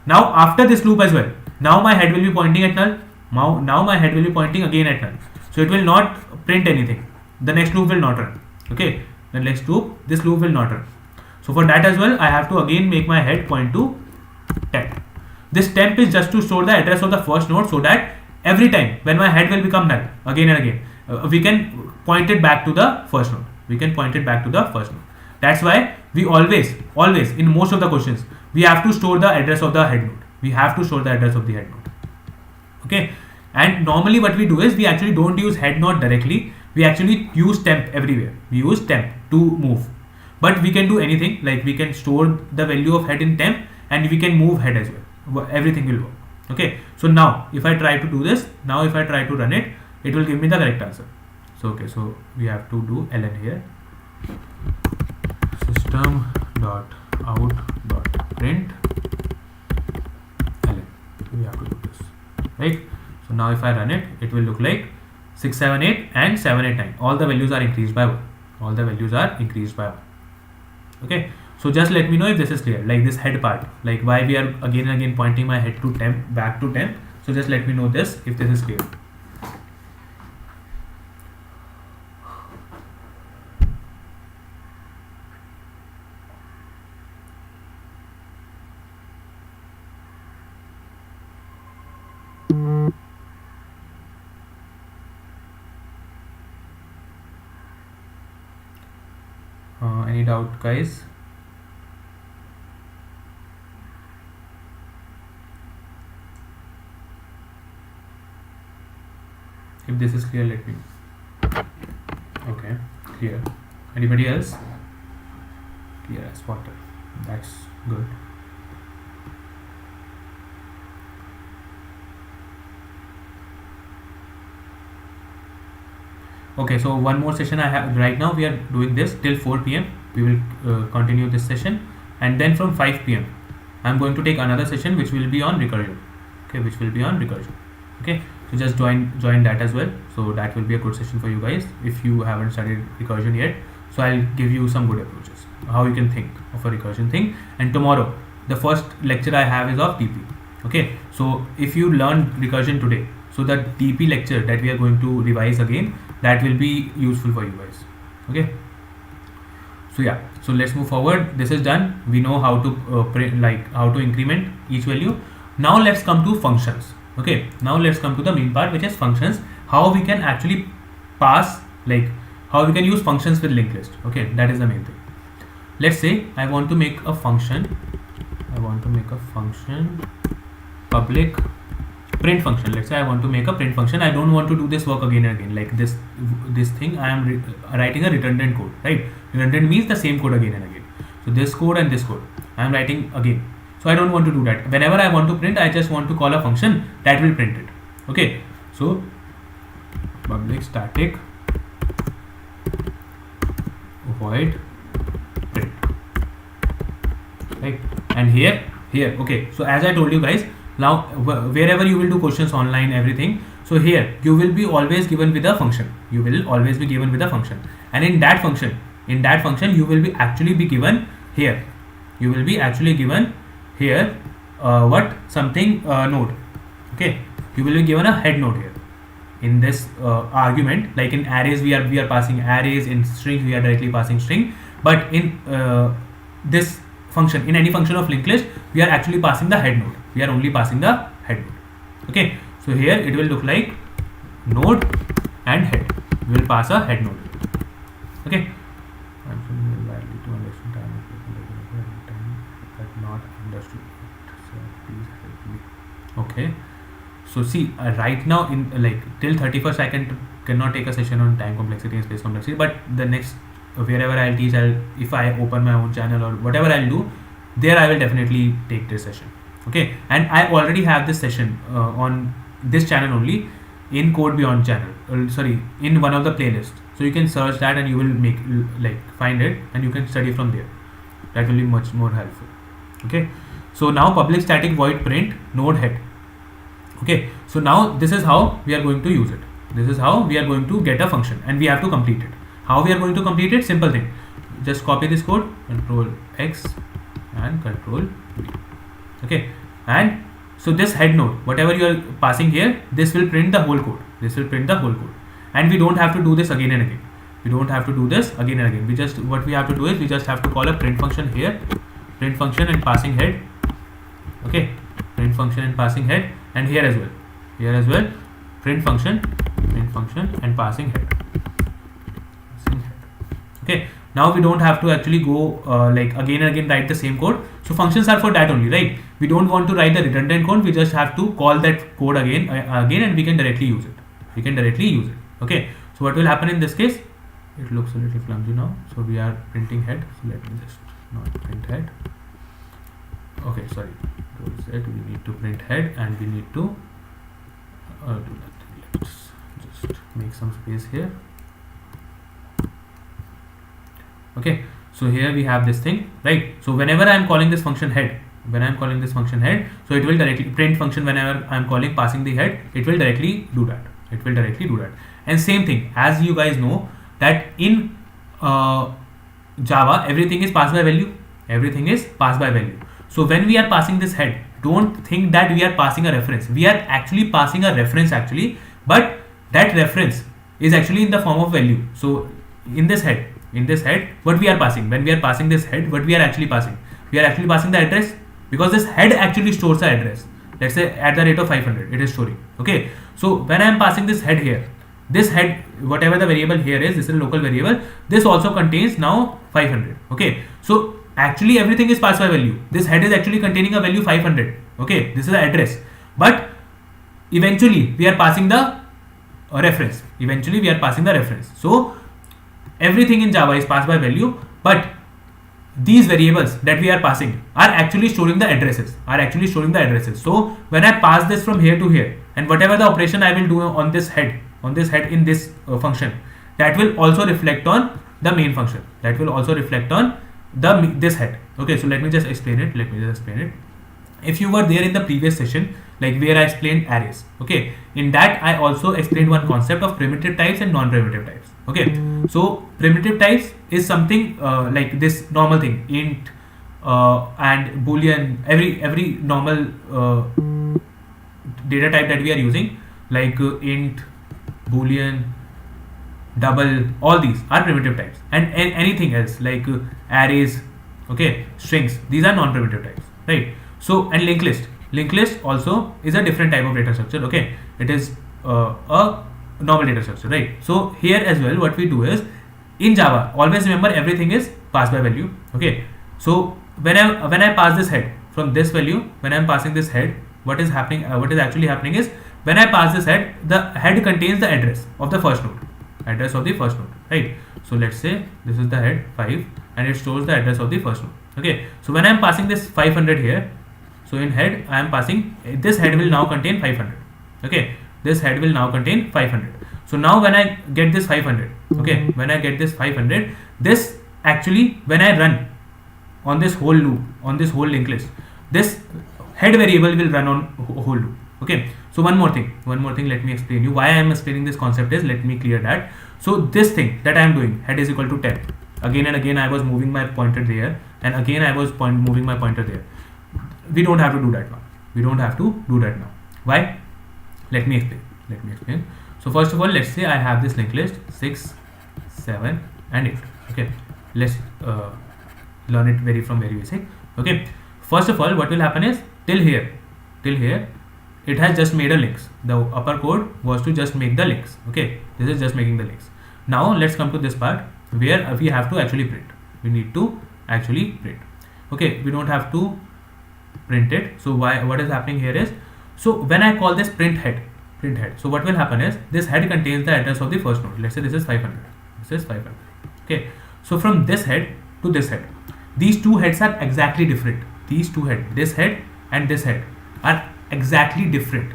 Now after this loop as well, now my head will be pointing at null. Now my head will be pointing again at null. So it will not print anything. The next loop will not run. Okay, this loop will not run. So for that as well, I have to again make my head point to temp. This temp is just to store the address of the first node, so that every time when my head will become null again and again, we can point it back to the first node. That's why we always in most of the questions, we have to store the address of the head node. Okay, and normally what we do is, we actually don't use head node directly. We actually use temp everywhere. We use temp to move. But we can do anything, like we can store the value of head in temp, and we can move head as well. Everything will work. Okay, so now if I try to do this, if I try to run it, it will give me the correct answer. So okay, so we have to do ln here, system.out.print ln. We have to do this, right? So now if I run it, it will look like 6, 7, 8 and 7, 8, 9. All the values are increased by 1. All the values are increased by 1. Okay, so just let me know if this is clear, like this head part, like why we are again and again pointing my head to temp, back to temp. So just let me know this if this is clear. Any doubt, guys? If this is clear, let me know. Okay, clear. Anybody else? Clear as water. That's good. Okay, so one more session I have right now. We are doing this till 4 p.m. We will continue this session, and then from 5 p.m. I'm going to take another session which will be on recursion. Okay, which will be on recursion. Okay, so just join that as well. So that will be a good session for you guys if you haven't studied recursion yet. So I'll give you some good approaches how you can think of a recursion thing. And tomorrow the first lecture I have is of DP. Okay, so if you learn recursion today, so that DP lecture that we are going to revise again, that will be useful for you guys. Okay, so yeah, so let's move forward. This is done. We know how to print, like how to increment each value. Now let's come to functions. Okay, now let's come to the main part, which is functions. How we can actually pass, like how we can use functions with linked list. Okay, that is the main thing. Let's say I want to make a function. Public print function. Let's say I want to make a print function. I don't want to do this work again and again, like this thing. I am writing a redundant code, right? Redundant means the same code again and again. So this code and this code I am writing again. So I don't want to do that. Whenever I want to print, I just want to call a function that will print it. Okay, so public static void print, right? And here, okay, so as I told you guys, now wherever you will do questions online, everything, so here you will be always given with a function. You will always be given with a function, and in that function you will be actually be given here. You will be actually given here what something node. Okay, you will be given a head node here in this argument. Like in arrays we are passing arrays, in strings we are directly passing string, but in this function, in any function of linked list, we are actually passing the head node. We are only passing the head node. Okay, so here it will look like node and head. We will pass a head node. Okay, okay, so see right now in like till 31st I cannot take a session on time complexity and space complexity, but the next wherever I'll teach, if I open my own channel or whatever I'll do, there I will definitely take this session. Okay, and I already have this session on this channel only, in CodeBeyond channel, in one of the playlists. So you can search that and you will find it and you can study from there. That will be much more helpful. Okay, so now public static void print node head. Okay, so now this is how we are going to use it. This is how we are going to get a function and we have to complete it. How we are going to complete it? Simple thing. Just copy this code, Control X and Control V. Okay, and so this head node, whatever you are passing here, this will print the whole code. This will print the whole code, and we don't have to do this again and again. We don't have to do this again and again. What we have to do is we just have to call a print function here, print function and passing head. Okay, print function and passing head, and here as well, print function and passing head. Okay, now we don't have to actually go again and again write the same code. So functions are for that only, right? We don't want to write the redundant code. We just have to call that code again, and we can directly use it. Okay, so what will happen in this case? It looks a little clumsy now. So we are printing head. So let me just not print head. Okay, sorry. We need to print head and we need to do that. Let's just make some space here. Okay, so here we have this thing, right? So whenever I am calling this function head, so it will directly print function. Whenever I am calling passing the head, it will directly do that. And same thing, as you guys know that in uh, Java, everything is passed by value. Everything is passed by value. So when we are passing this head, don't think that we are passing a reference. We are actually passing a reference actually, but that reference is actually in the form of value. So in this head, what we are passing, when we are passing this head, what we are actually passing? We are actually passing the address, because this head actually stores the address. Let's say at the rate of 500, it is storing. Okay. So when I am passing this head here, this head, whatever the variable here is, this is a local variable. This also contains now 500. Okay. So actually everything is passed by value. This head is actually containing a value 500. Okay. This is the address. But eventually we are passing the reference. Eventually we are passing the reference. So everything in Java is passed by value, but these variables that we are passing are actually storing the addresses. So when I pass this from here to here, and whatever the operation I will do on this head in this function, that will also reflect on the main function. That will also reflect on this head. Okay, so let me just explain it. If you were there in the previous session, like where I explained arrays, okay, in that I also explained one concept of primitive types and non-primitive types. Okay, so primitive types is something like this normal thing, int and boolean, every normal data type that we are using, like int, boolean, double, all these are primitive types, and anything else like arrays, okay, strings, these are non-primitive types, right? So, and linked list also is a different type of data structure. Okay, it is a normal data structure, right? So here as well, what we do is, in Java, always remember everything is passed by value. Okay, so when I pass this head from this value, when I am passing this head, what is actually happening is, when I pass this head, the head contains the address of the first node, right? So let's say this is the head 5, and it stores the address of the first node. Okay, so when I am passing this 500 here, so in head I am passing, this head will now contain 500. Okay, this head will now contain 500. So now when I get this 500, okay, when I get this 500, this actually, when I run on this whole loop, on this whole linked list, this head variable will run on whole loop. Okay, so one more thing, let me explain you why I am explaining this concept is, let me clear that. So this thing that I am doing, head is equal to 10, again and again I was moving my pointer there, and again I was moving my pointer there. We don't have to do that now. Why? Let me explain. So first of all, let's say I have this linked list 6, 7 and 8. Okay, let's learn it from very basic. Okay, first of all, what will happen is, till here it has just made a links. The upper code was to just make the links. Okay, this is just making the links. Now let's come to this part where we have to actually print. We need to actually print. Okay, we don't have to print it. So what is happening here is, so when I call this print head, so what will happen is, this head contains the address of the first node. Let's say this is 500. Okay, so from this head to this head, these two heads are exactly different. These two heads, this head and this head, are exactly different.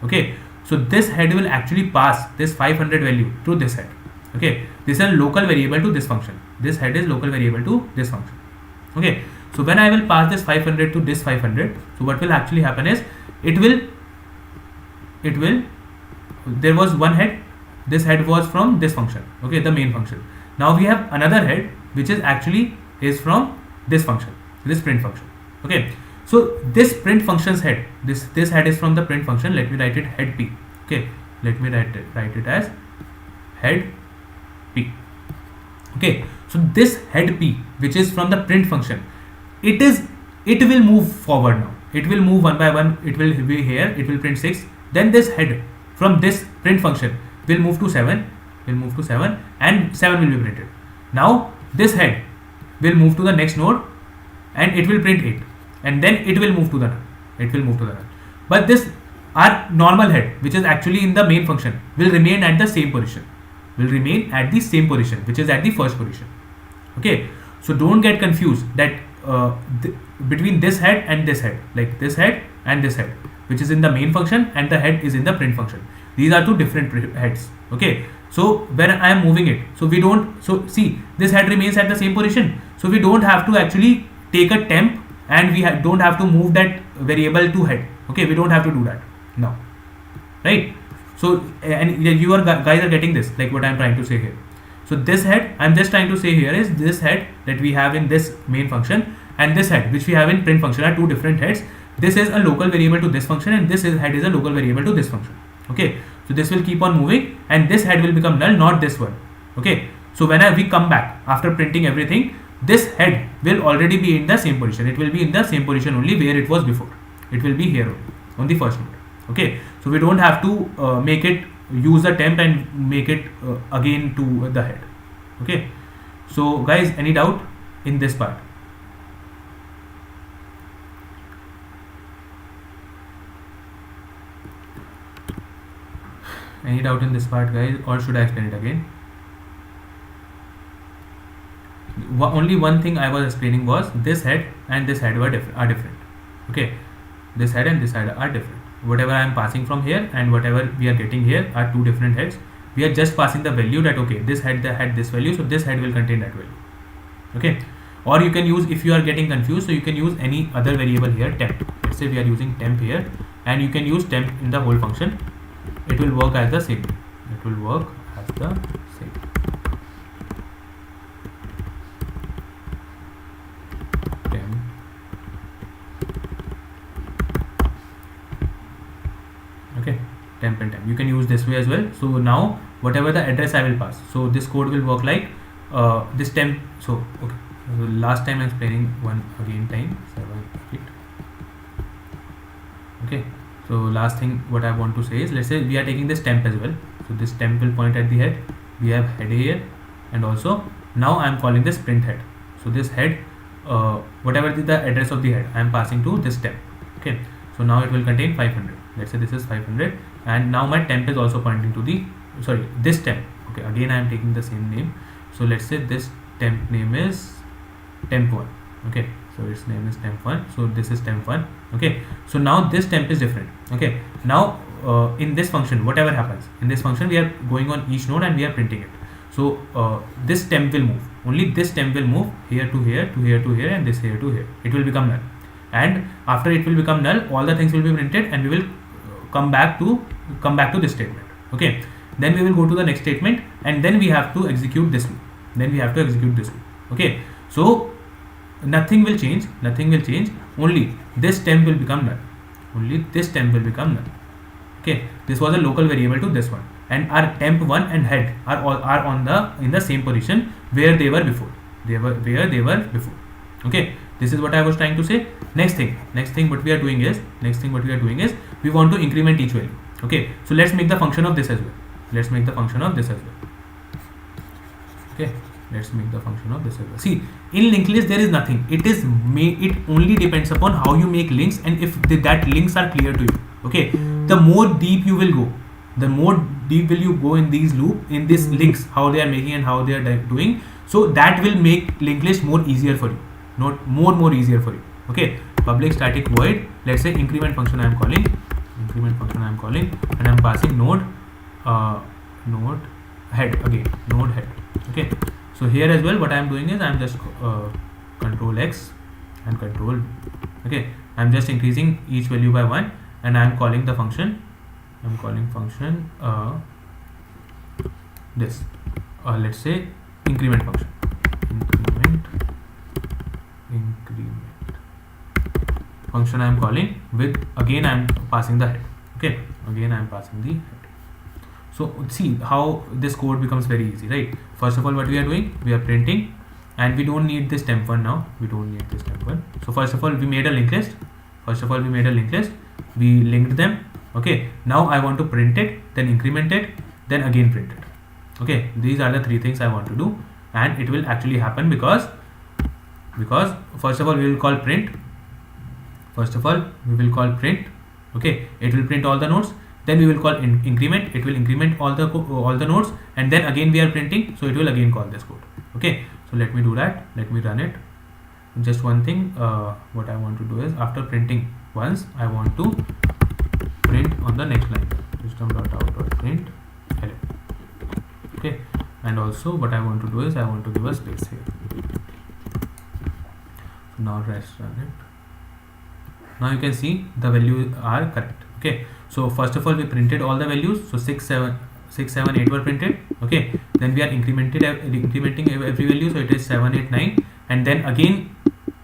Okay, so this head will actually pass this 500 value to this head. Okay, this is a local variable to this function. This head is local variable to this function. Okay, so when I will pass this 500 to this 500, so what will actually happen is, it will there was one head, this head was from this function, okay, the main function. Now we have another head which is from this function, this print function. Okay, so this print function's head, this head is from the print function. Let me write it head p. Okay, let me write it as head p. Okay, so this head p, which is from the print function, it will move forward now. It will move one by one. It will be here, it will print 6. Then this head from this print function will move to 7, and 7 will be printed. Now this head will move to the next node and it will print 8, and then it will move to the null. But this, our normal head, which is actually in the main function, will remain at the same position, which is at the first position. Okay, so don't get confused that between this head and this head, like this head and this head, which is in the main function, and the head is in the print function. These are two different heads. Okay, so when I am moving it, so see, this head remains at the same position, so we don't have to actually take a temp, and we don't have to move that variable to head. Okay, we don't have to do that now, right? So, and you guys are getting this, like what I am trying to say here. So this head, I'm just trying to say here is this head that we have in this main function and this head which we have in print function are two different heads. This is a local variable to this function and this head is a local variable to this function. Okay, so this will keep on moving and this head will become null, not this one. Okay, so when we come back after printing everything, this head will already be in the same position. It will be in the same position only where it was before. It will be here only on the first node. Okay, so we don't have to make it use the temp and make it again to the head. Okay, so guys, any doubt in this part? Any doubt in this part, guys, or should I explain it again? Only one thing I was explaining was this head and this head are different. Okay, this head and this head are different. Whatever I am passing from here and whatever we are getting here are two different heads. We are just passing the value that okay, this head had this value, so this head will contain that value. Okay, or you can use, if you are getting confused, so you can use any other variable here, temp. Let's say we are using temp here, and you can use temp in the whole function. It will work as the same. It will work as the same. Temp. Okay, temp and temp. You can use this way as well. So now whatever the address I will pass, so this code will work like this temp. So okay, so last time I'm explaining one again time 7 8. Okay, so last thing what I want to say is, let's say we are taking this temp as well. So this temp will point at the head. We have head here, and also now I am calling this print head. So this head, whatever is the address of the head, I am passing to this temp. Okay, so now it will contain 500. Let's say this is 500, and now my temp is also pointing to the this temp. Okay, again I am taking the same name. So let's say this temp name is temp1. Okay, so its name is temp1. So this is temp1. Okay, so now this temp is different. Okay, now in this function, whatever happens in this function, we are going on each node and we are printing it. So this temp will move. Only this temp will move here to here to here to here and this here to here. It will become null. And after it will become null, all the things will be printed, and we will come back to this statement. Okay, then we will go to the next statement, and then we have to execute this loop. Okay, so nothing will change. Only this temp will become null. Okay, this was a local variable to this one, and our temp1 and head are in the same position where they were before. Okay, this is what I was trying to say. Next thing what we are doing is we want to increment each value. Okay, so let's make the function of this as well. Okay, let's make the function of this as well. See, in linked list there is nothing. It only depends upon how you make links and if that links are clear to you. Okay, the more deep you will go, the more deep will you go in these links, how they are making and how they are doing. So that will make linked list more easier for you, not more easier for you. Okay, public static void, let's say increment function I am calling, and I am passing node head again, node head. Okay, so here as well what I am doing is I am just control X and control V. Okay, I am just increasing each value by 1, and I am calling the function. This let's say increment function. Increment function I am calling with, again I am passing the head. Okay, again I am passing the head. So see how this code becomes very easy, right? First of all, what we are doing, we are printing, and we don't need this temp1 now. So first of all, we made a linked list. We linked them. Okay, now I want to print it, then increment it, then again print it. Okay, these are the three things I want to do, and it will actually happen because first of all we will call print. Okay, it will print all the nodes. Then we will call increment. It will increment all the nodes, and then again we are printing, so it will again call this code. Okay, so let me do that. Let me run it. Just one thing, what I want to do is, after printing once, I want to print on the next line, system.out.print hello. Okay, and also what I want to do is I want to give a space here. So now let's run it. Now you can see the values are correct. Okay, so first of all we printed all the values. So 6 7 6, 7, 8 were printed. Okay, then we are incrementing every value, so it is 7, 8, 9, and then again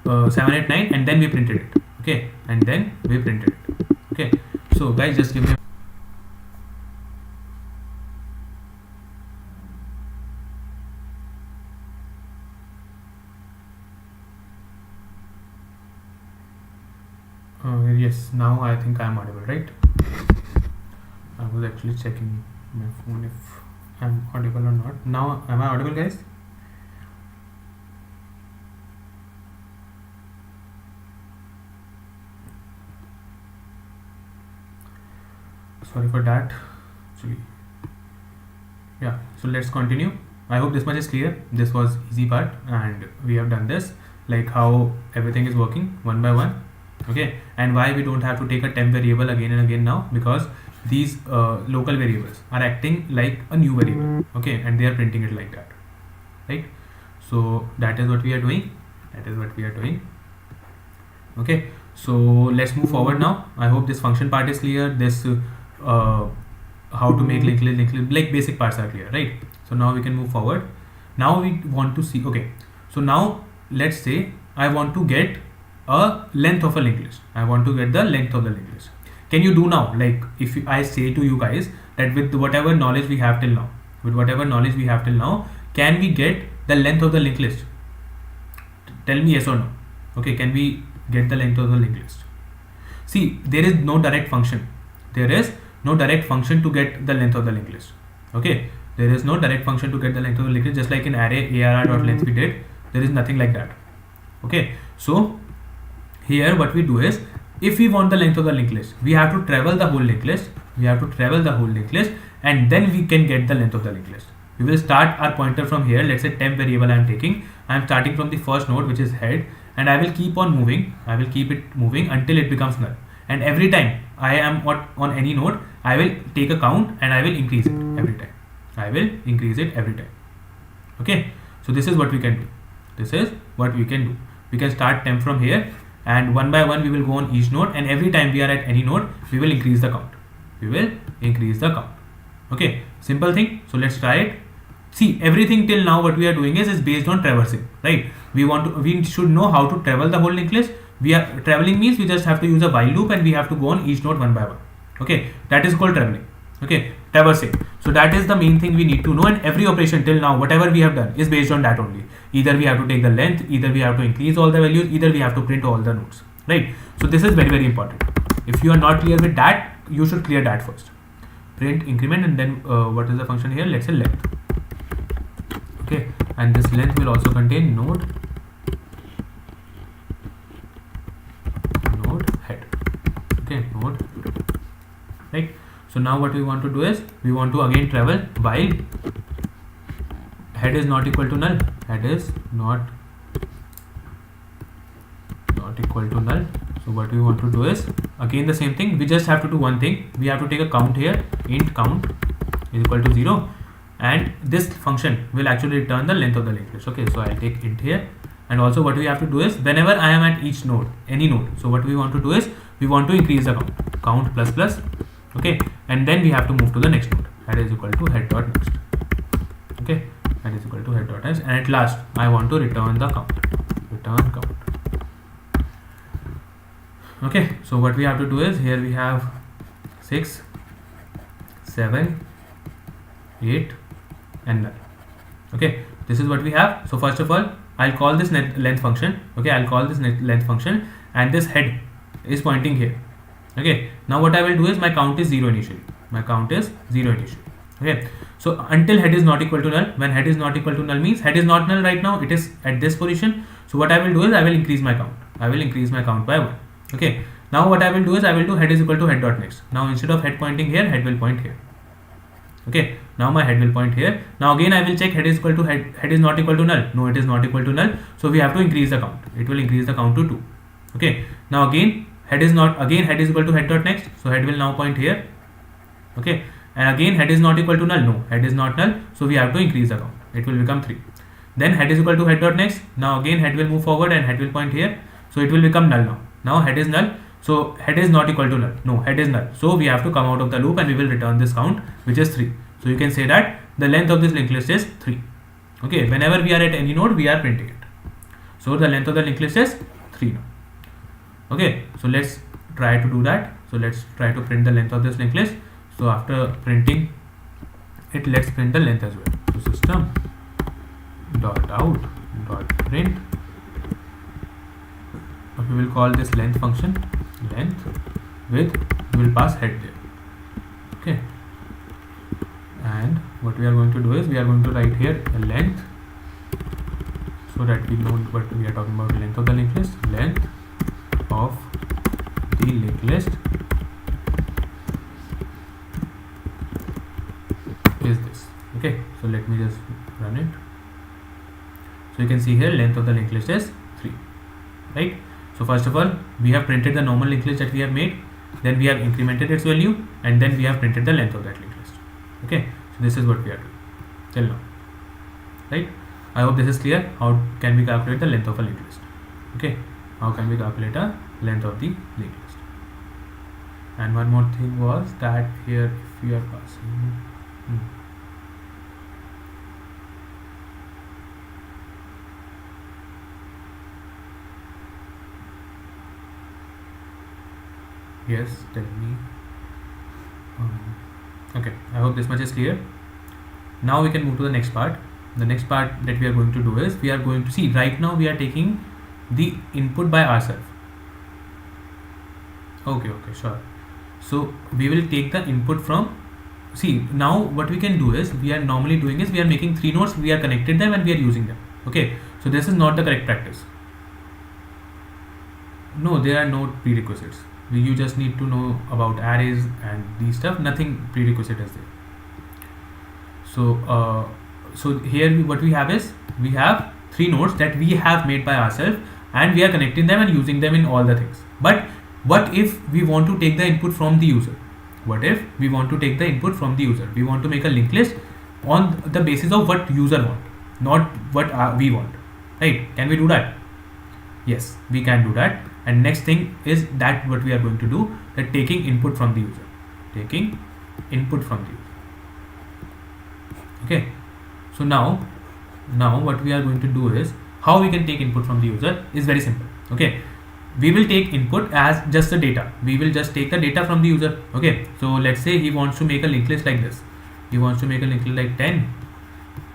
7, 8, 9, and then we printed it. Okay, and then we printed it. Okay, so guys, just give me yes, now I think I am audible, right? I was actually checking my phone if I'm audible or not. Now, am I audible, guys? Sorry for that. Actually, yeah. So let's continue. I hope this much is clear. This was easy part, and we have done this, like how everything is working one by one. Okay, and why we don't have to take a temp variable again and again now, because these local variables are acting like a new variable. Okay, and they are printing it like that, right? So that is what we are doing. Okay, so let's move forward now. I hope this function part is clear. This how to make linked list, like basic parts are clear, right? So now we can move forward. Now we want to see, okay, so now let's say I want to get a length of a linked list. I want to get the length of the linked list. Can you do now? Like if I say to you guys that with whatever knowledge we have till now, can we get the length of the linked list? Tell me yes or no. Okay, can we get the length of the linked list? See, there is no direct function. There is no direct function to get the length of the linked list. Okay, there is no direct function to get the length of the linked list, just like in array arr.length we did. There is nothing like that. Okay, so here what we do is, if we want the length of the linked list, we have to travel the whole linked list. And then we can get the length of the linked list. We will start our pointer from here. Let's say temp variable I am taking. I am starting from the first node, which is head, and I will keep on moving. I will keep it moving until it becomes null. And every time I am on any node, I will take a count and I will increase it every time. Okay, so this is what we can do. We can start temp from here, and one by one we will go on each node, and every time we are at any node, we will increase the count. Okay, simple thing. So let's try it. See, everything till now what we are doing is based on traversing, right? We should know how to travel the whole linked list. Traveling means we just have to use a while loop and we have to go on each node one by one. Okay, that is called traveling. Okay, traversing. So that is the main thing we need to know, and every operation till now, whatever we have done, is based on that only. Either we have to take the length, either we have to increase all the values, either we have to print all the nodes, right? So this is very, very important. If you are not clear with that, you should clear that first. Print, increment, and then what is the function here? Let's say length. Okay, and this length will also contain node head. Okay, node, right? So now what we want to do is, we want to again travel while head is not equal to null. So what we want to do is, again the same thing. We just have to do one thing. We have to take a count here. Int count is equal to 0, and this function will actually return the length of the linked list. Okay, so I'll take int here. And also what we have to do is, whenever I am at each node, any node, so what we want to do is, we want to increase the count plus. Okay, and then we have to move to the next node. Head is equal to head dot next. Okay, head is equal to head dot next, and at last I want to return the count. Okay, so what we have to do is, here we have 6, 7, 8, and null. Okay, this is what we have. So first of all, I'll call this length function. Okay, and this head is pointing here. Okay, now what I will do is, my count is 0 initially. Okay, so until head is not equal to null. When head is not equal to null means head is not null right now, it is at this position. So what I will do is, I will increase my count by 1. Okay, now what I will do is, I will do head is equal to head dot next. Now instead of head pointing here, head will point here. Okay, now my head will point here. Now again I will check head is equal to head is not equal to null. No, it is not equal to null. So we have to increase the count. It will increase the count to 2. Okay, now again head is equal to head dot next. So head will now point here. Okay, and again head is not equal to null. No, head is not null. So we have to increase the count. It will become 3. Then head is equal to head dot next. Now again head will move forward and head will point here. So it will become null now. Now head is null. So head is not equal to null. No, head is null. So we have to come out of the loop and we will return this count, which is 3. So you can say that the length of this linked list is 3. Okay, whenever we are at any node, we are printing it. So the length of the linked list is 3 now. Okay, so let's try to do that. So let's try to print the length of this linked list. So after printing it, let's print the length as well. So system dot out dot print. We will call this length function length with, we will pass head there. Okay, and what we are going to do is we are going to write here a length so that we know what we are talking about. Length of the linked list, length of the linked list is this. Okay, so let me just run it. So you can see here length of the linked list is 3, right? So first of all, we have printed the normal linked list that we have made, then we have incremented its value, and then we have printed the length of that linked list. Okay, so this is what we are doing till now, right? I hope this is clear. How can we calculate the length of a linked list? Okay, how can we calculate a length of the linked list? And one more thing was that here if we are passing yes, tell me. Okay, I hope this much is clear. Now we can move to the next part. The next part that we are going to do is we are going to see, right now we are taking the input by ourselves. Okay, sure. So we will take the input from, see, now what we can do is, we are normally doing is we are making 3 nodes, we are connected them and we are using them. Okay, so this is not the correct practice. No, there are no prerequisites. You just need to know about arrays and these stuff. Nothing prerequisite is there. So so here what we have is we have 3 nodes that we have made by ourselves and we are connecting them and using them in all the things. But what if we want to take the input from the user? What if we want to take the input from the user? We want to make a linked list on the basis of what user want, not what we want, right? Can we do that? Yes, we can do that. And next thing is that what we are going to do, that taking input from the user, taking input from the user. Okay, so now what we are going to do is, how we can take input from the user is very simple. Okay, we will take input as just the data. We will just take the data from the user. Okay, so let's say he wants to make a linked list like this. He wants to make a linked list like 10,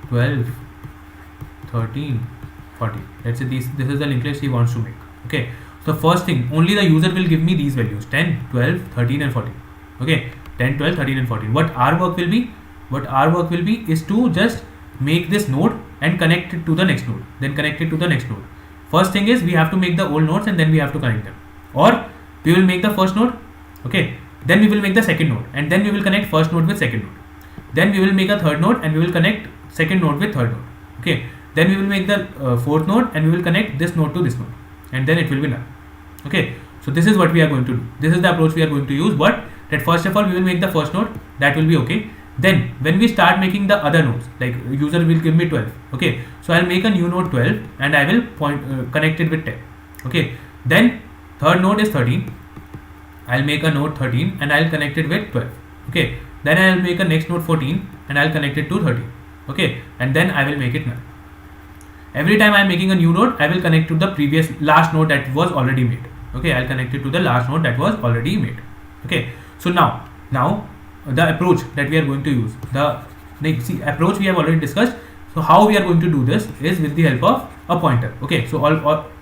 12, 13, 14. Let's say this is the linked list he wants to make. Okay, so first thing, only the user will give me these values 10, 12, 13 and 14. Okay, 10, 12, 13 and 14. What our work will be is to just make this node and connect it to the next node, then connect it to the next node. First thing is we have to make the old nodes and then we have to connect them, or we will make the first node, okay, then we will make the second node and then we will connect first node with second node, then we will make a third node and we will connect second node with third node. Okay, then we will make the fourth node and we will connect this node to this node, and then it will be done. Okay, so this is what we are going to do. This is the approach we are going to use. But that first of all we will make the first node, that will be okay. Then when we start making the other nodes, like user will give me 12, okay, so I'll make a new node 12 and I will connect it with 10. Okay, then third node is 13, I'll make a node 13 and I'll connect it with 12. Okay, then I'll make a next node 14 and I'll connect it to 13. Okay, and then I will make it null. Every time I'm making a new node, I will connect to the previous last node that was already made. Okay, I'll connect it to the last node that was already made. Okay, so now the approach that we are going to use, the approach we have already discussed. So how we are going to do this is with the help of a pointer. Okay, so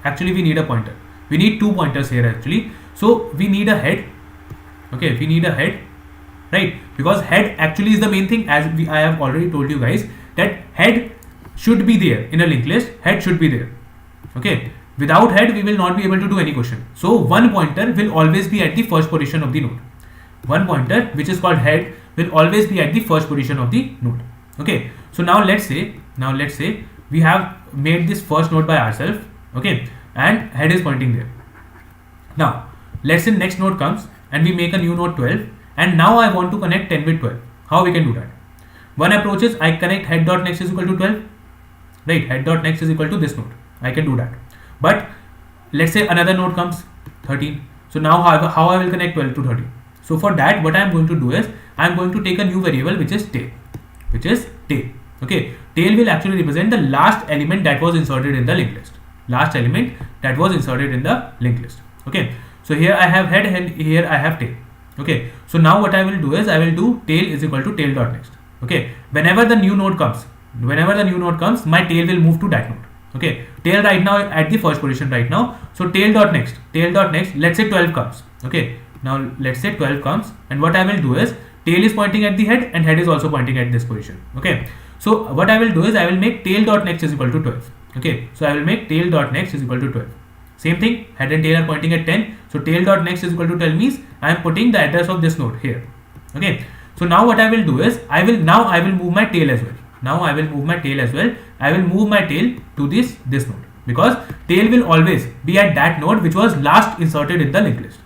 actually we need a pointer. We need 2 pointers here actually. So we need a head. Okay, we need a head, right? Because head actually is the main thing, as I have already told you guys that head should be there in a linked list. Head should be there. Okay, without head we will not be able to do any question. So one pointer will always be at the first position of the node. One pointer which is called head will always be at the first position of the node. Okay, so now let's say we have made this first node by ourselves. Okay, and head is pointing there. Now let's say next node comes and we make a new node 12, and now I want to connect 10 with 12. How we can do that? One approach is I connect head dot next is equal to 12, right? Head dot next is equal to this node. I can do that. But let's say another node comes 13. So now how I will connect 12 to 13? So for that, what I am going to do is I am going to take a new variable which is tail, Okay, tail will actually represent the last element that was inserted in the linked list. Last element that was inserted in the linked list. Okay, so here I have head and here I have tail. Okay, so now what I will do is I will do tail is equal to tail dot next. Okay, whenever the new node comes, my tail will move to that node. Okay, tail right now at the first position right now. So tail dot next. Let's say 12 comes. Okay, now let's say 12 comes, and what I will do is tail is pointing at the head and head is also pointing at this position. Okay, so what I will do is I will make tail dot next is equal to 12. Okay, so I will make tail dot next is equal to 12. Same thing, head and tail are pointing at 10. So tail dot next is equal to 12 means I am putting the address of this node here. Okay, so now what I will do is I will move my tail as well. I will move my tail to this node, because tail will always be at that node which was last inserted in the linked list.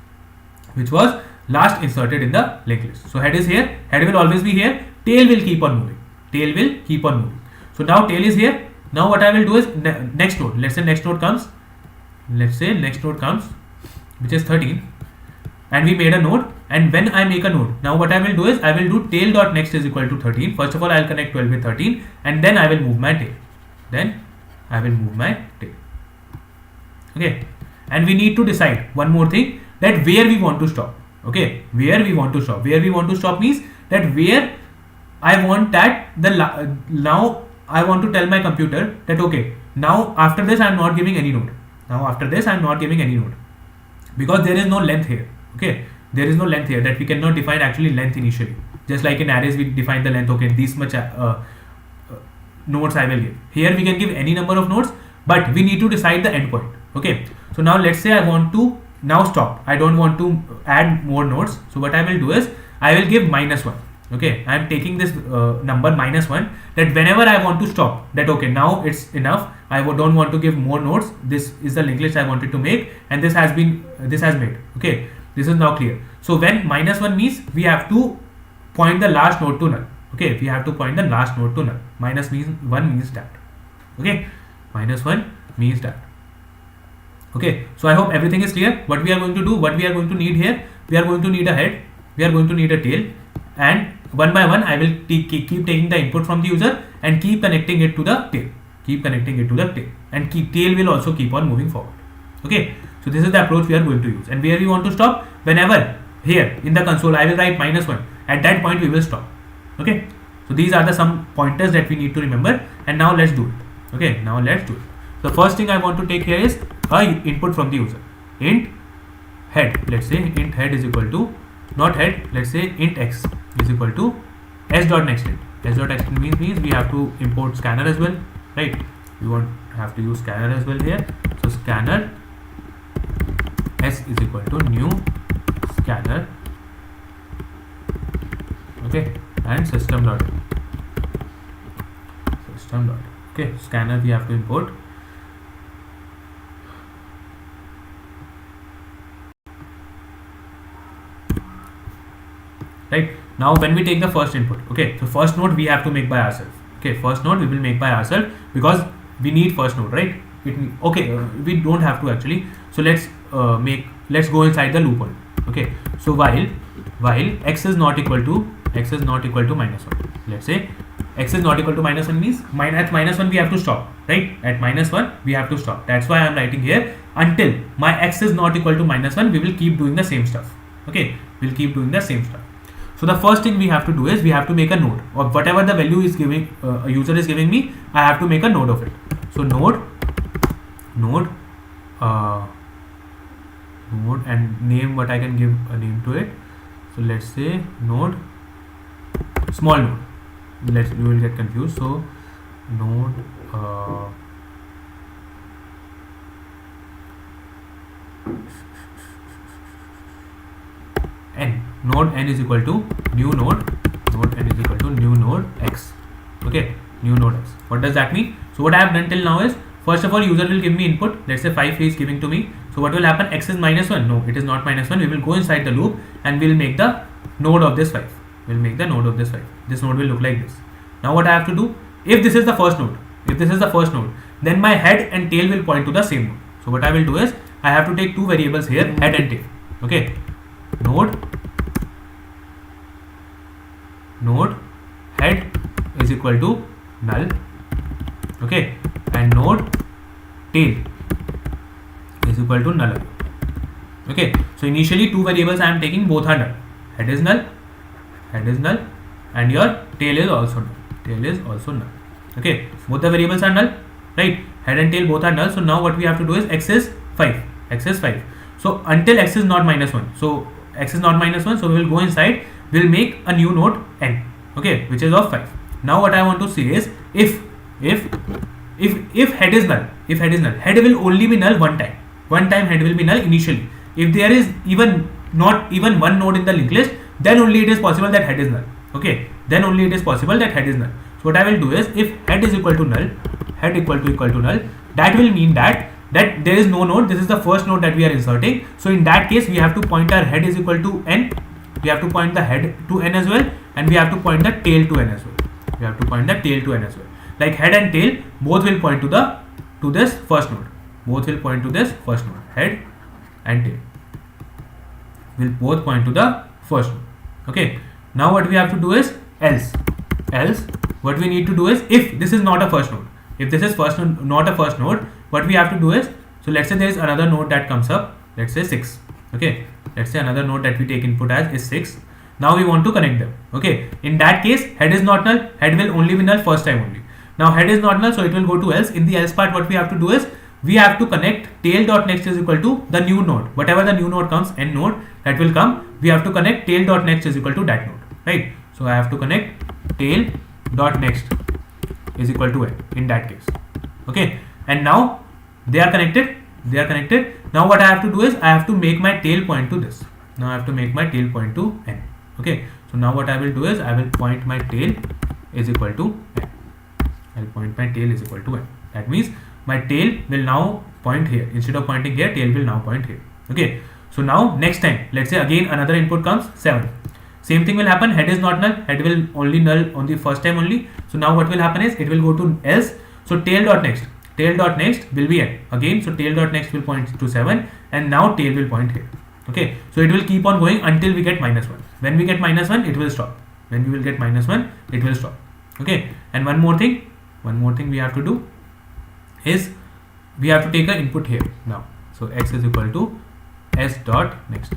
So head is here, head will always be here, tail will keep on moving. So now tail is here. Now what I will do is next node. Let's say next node comes, which is 13, and we made a node. And when I make a node, now what I will do is I will do tail dot next is equal to 13. First of all, I will connect 12 with 13, and then I will move my tail. Okay, and we need to decide one more thing, that where we want to stop. Okay, where we want to stop means that where I want that now I want to tell my computer that okay, now after this I am not giving any node. Because there is no length here. Okay, there is no length here, that we cannot define actually length initially. Just like in arrays we define the length. Okay, this much nodes I will give. Here we can give any number of nodes, but we need to decide the endpoint. Okay, so now let's say I want to now stop. I don't want to add more nodes. So what I will do is I will give -1. Okay, I am taking this number -1, that whenever I want to stop, that okay, now it's enough, I don't want to give more nodes, this is the linked list I wanted to make, and this has made. Okay, this is now clear. So when -1 means we have to point the last node to null. Okay, we have to point the last node to null. -1 means that. Okay, -1 means that. Okay, so I hope everything is clear. What we are going to do, what we are going to need here, we are going to need a head, we are going to need a tail, and one by one I will keep taking the input from the user and keep connecting it to the tail. And tail will also keep on moving forward. Okay, so this is the approach we are going to use. And where we want to stop, whenever here in the console I will write -1, at that point we will stop. Okay, so these are the some pointers that we need to remember, and now let's do it. Okay, now let's do it. The first thing I want to take here is a input from the user. Int head, let's say int head is equal to, not head, let's say int x is equal to s.nextInt. S.nextInt means we have to import scanner as well, right? We won't have to use scanner as well here. So scanner s is equal to new scanner, okay, and system dot. Okay, scanner we have to import. Right, now when we take the first input, okay, so first node we have to make by ourselves. Okay, first node we will make by ourselves because we need first node, right? We don't have to actually. So let's go inside the loop one. Okay, so while x is not equal to -1, let's say x is not equal to -1 means at -1 we have to stop, right? At -1 we have to stop. That's why I am writing here until my x is not equal to -1, we will keep doing the same stuff. Okay, we'll keep doing the same stuff. So the first thing we have to do is we have to make a node of whatever the value is giving a user is giving me. I have to make a node of it. So node and name, what I can give a name to it. So let's say node, small node. You will get confused. So node n. Node n is equal to new node n is equal to new node x. Okay, new node x. What does that mean? So what I have done till now is, first of all, user will give me input. Let's say 5 he is giving to me. So what will happen? X is -1. No, it is not -1. We will go inside the loop and we'll make the node of this 5. This node will look like this. Now what I have to do? If this is the first node, then my head and tail will point to the same node. So what I will do is I have to take two variables here, head and tail. Okay, node node head is equal to null, okay, and node tail is equal to null. Okay, so initially two variables I am taking, both are null. Head is null, and your tail is also null. Okay, both the variables are null, right? Head and tail both are null. So now what we have to do is x is 5. So until x is not -1, so x is not -1, so we will go inside, we'll make a new node n, okay, which is of 5. Now what I want to say is, if head is null, head will only be null one time head will be null initially. If there is not even one node in the linked list, then only it is possible that head is null. Okay, then only it is possible that head is null. So what I will do is, if head is equal to null, head equal to null, that will mean that there is no node. This is the first node that we are inserting. So in that case, we have to point our head is equal to n. We have to point the head to n as well, and we have to point the tail to n as well. Like head and tail both will point to this first node. Head and tail will both point to the first node. Okay. Now what we have to do is else. What we need to do is, if this is not a first node, if this is not a first node, what we have to do is, so let's say there is another node that comes up, let's say 6. Okay, let's say another node that we take input as is 6. Now we want to connect them. Okay, in that case, head is not null, head will only be null first time only. Now head is not null, so it will go to else. In the else part, what we have to do is, we have to connect tail.next is equal to the new node. Whatever the new node comes, n node that will come, we have to connect tail.next is equal to that node, right? So I have to connect tail.next is equal to n in that case. Okay, and now they are connected. Now what I have to do is, I have to make my tail point to this. Now I have to make my tail point to n. Okay, so now what I will do is, I will point my tail is equal to n. That means my tail will now point here. Instead of pointing here, tail will now point here. Okay, so now next time, let's say again another input comes 7. Same thing will happen. Head is not null, head will only null on the first time only. So now what will happen is, it will go to else. So tail.next will be n again. So tail.next will point to 7, and now tail will point here. Okay, so it will keep on going until we get -1. When we get -1, it will stop. When we will get -1, it will stop. Okay, and one more thing we have to do is, we have to take an input here now. So x is equal to s dot next.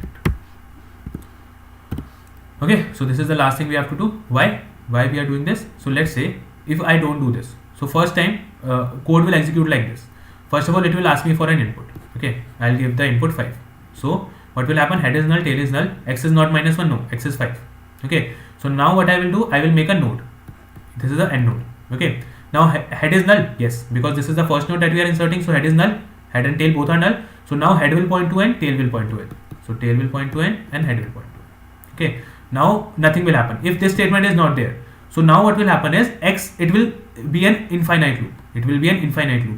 Okay, so this is the last thing we have to do. Why we are doing this? So let's say if I don't do this, so first time code will execute like this. First of all, it will ask me for an input. Okay, I'll give the input 5. So what will happen? Head is null, tail is null, x is not -1, no, x is 5. Okay, so now what I will do, I will make a node. This is the n node. Okay, now head is null, yes, because this is the first node that we are inserting. So head is null, head and tail both are null. So now head will point to n, tail will point to n. So tail will point to n and head will point to n. Okay, now nothing will happen if this statement is not there. So now what will happen is, it will be an infinite loop.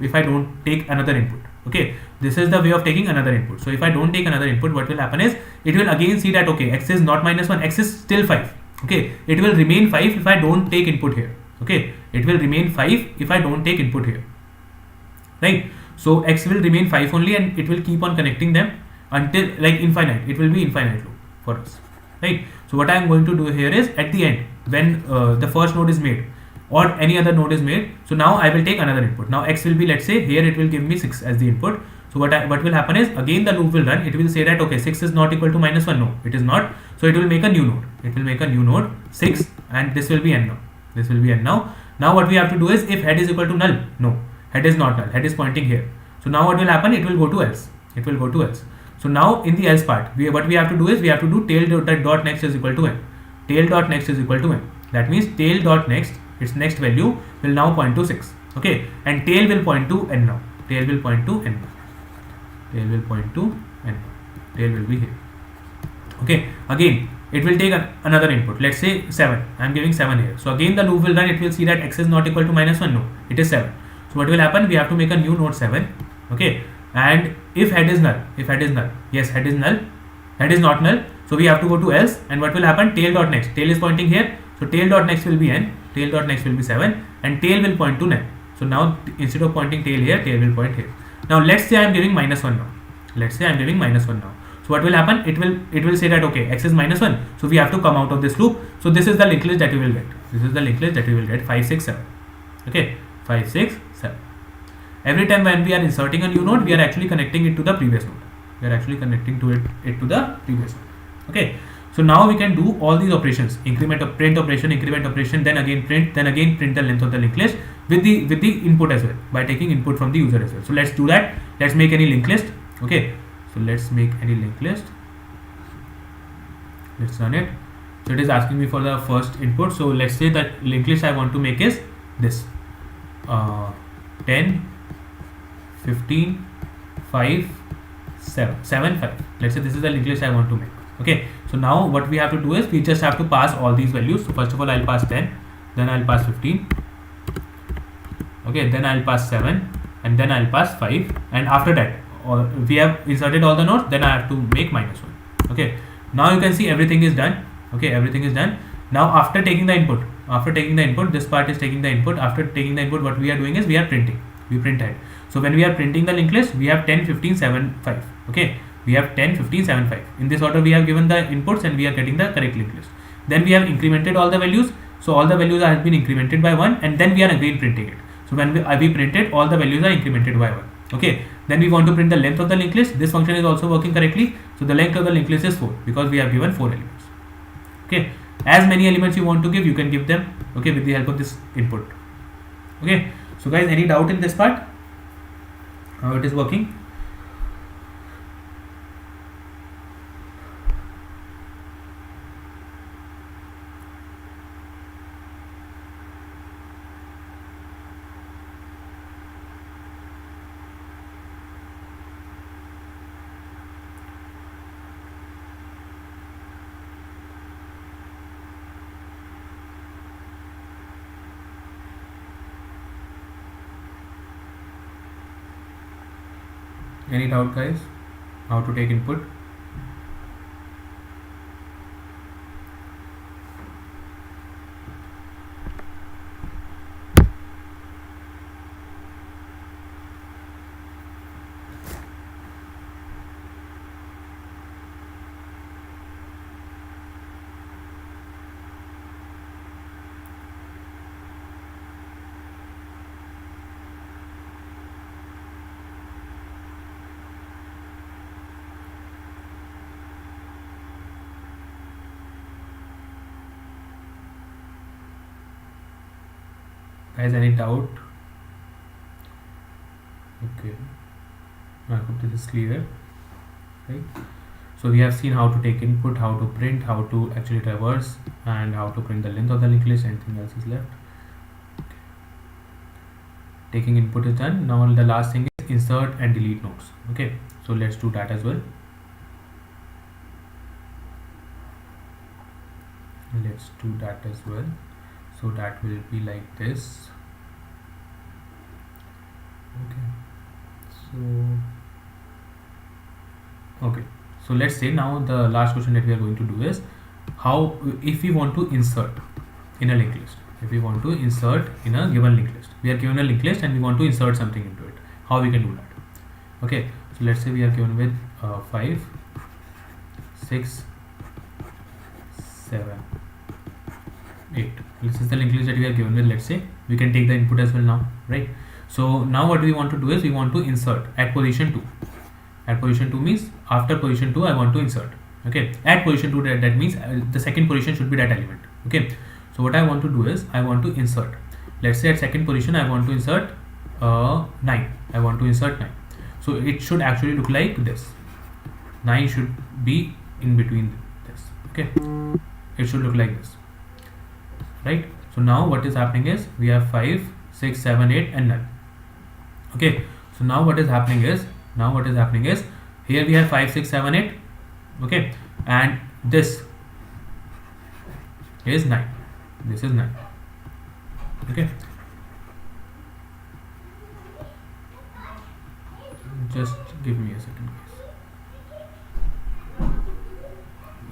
If I don't take another input. Okay, this is the way of taking another input. So if I don't take another input, what will happen is, it will again see that, okay, x is not -1, x is still 5. Okay, it will remain 5 if I don't take input here. Okay, it will remain 5 if I don't take input here, right? So x will remain 5 only, and it will keep on connecting them until like infinite. It will be infinite loop for us, right? So what I am going to do here is, at the end, when the first node is made or any other node is made, so now I will take another input. Now x will be, let's say here it will give me 6 as the input. So what will happen is, again the loop will run. It will say that, okay, 6 is not equal to -1, no, it is not. So it will make a new node. 6, and this will be n now. Now what we have to do is, if head is equal to null, no, head is not null, head is pointing here. So now what will happen? It will go to else. So now in the else part, what we have to do is, we have to do tail.next is equal to n. That means tail.next, its next value will now point to 6. Okay, and tail will point to n now. Tail will be here. Okay, again it will take another input. Let's say 7. I am giving 7 here. So again the loop will run. It will see that x is not equal to -1. No, it is 7. So what will happen? We have to make a new node 7. Okay, and if head is null, yes, head is null, head is not null. So we have to go to else, and what will happen? Tail.next. Tail is pointing here. So tail.next will be n. Tail.next will be 7, and tail will point to 9. So now instead of pointing tail here, tail will point here. Now let's say I am giving -1 now. So what will happen? It will say that okay, x is -1, so we have to come out of this loop. So this is the linked list that you will get. This is the linked list that you will get, 5, 6, 7. Okay, 5, 6, 7. Every time when we are inserting a new node, we are actually connecting it to the previous node. We are actually connecting to it to the previous node. Okay. So now we can do all these operations: increment of print operation, increment operation, then again print the length of the linked list with the input as well, by taking input from the user as well. So let's do that. Let's make any linked list. Okay. So let's make any linked list. Let's run it. So it is asking me for the first input. So let's say that linked list I want to make is this: 10, 15, 5, 7, 7, 5. Let's say this is the linked list I want to make. Okay, so now what we have to do is we just have to pass all these values. So first of all, I'll pass 10, then I'll pass 15. Okay, then I'll pass 7, and then I'll pass 5. And after that, we have inserted all the nodes. Then I have to make -1. Okay, now you can see everything is done. Okay, everything is done. Now after taking the input, this part is taking the input. After taking the input, what we are doing is we are printing. We print ahead. So when we are printing the linked list, we have 10, 15, 7, 5. Okay. We have 10, 15, 7, 5. In this order we have given the inputs and we are getting the correct linked list. Then we have incremented all the values. So all the values have been incremented by 1, and then we are again printing it. So when we printed, all the values are incremented by 1. Okay. Then we want to print the length of the linked list. This function is also working correctly. So the length of the linked list is 4 because we have given 4 elements. Okay. As many elements you want to give, you can give them. Okay, with the help of this input. Okay. So guys, any doubt in this part? How it is working? Any doubt, guys? How to take input? Guys, any doubt? Okay, I hope this is clear, right? So we have seen how to take input, how to print, how to actually traverse, and how to print the length of the linked list. Anything else is left? Okay. Taking input is done. Now the last thing is insert and delete nodes. Okay, so let's do that as well. Let's do that as well. So that will be like this. Okay, so let's say now the last question that we are going to do is how, if we want to insert in a linked list, if we want to insert in a given linked list, we are given a linked list and we want to insert something into it, how we can do that. Okay, so let's say we are given with 5, 6, 7, 8. This is the linked list that we are given with. Let's say we can take the input as well now, right? So now what we want to do is we want to insert at position 2. At position 2 means after position 2 I want to insert. Okay, at position 2 that means the second position should be that element. Okay, so what I want to do is I want to insert. Let's say at second position I want to insert 9. I want to insert 9. So it should actually look like this. 9 should be in between this. Okay, it should look like this, right? So now what is happening is we have 5, 6, 7, 8 and 9. Okay, so now what is happening is here we have 5, 6, 7, 8. Okay, and this is 9. This is 9. Okay, just give me a second, guys.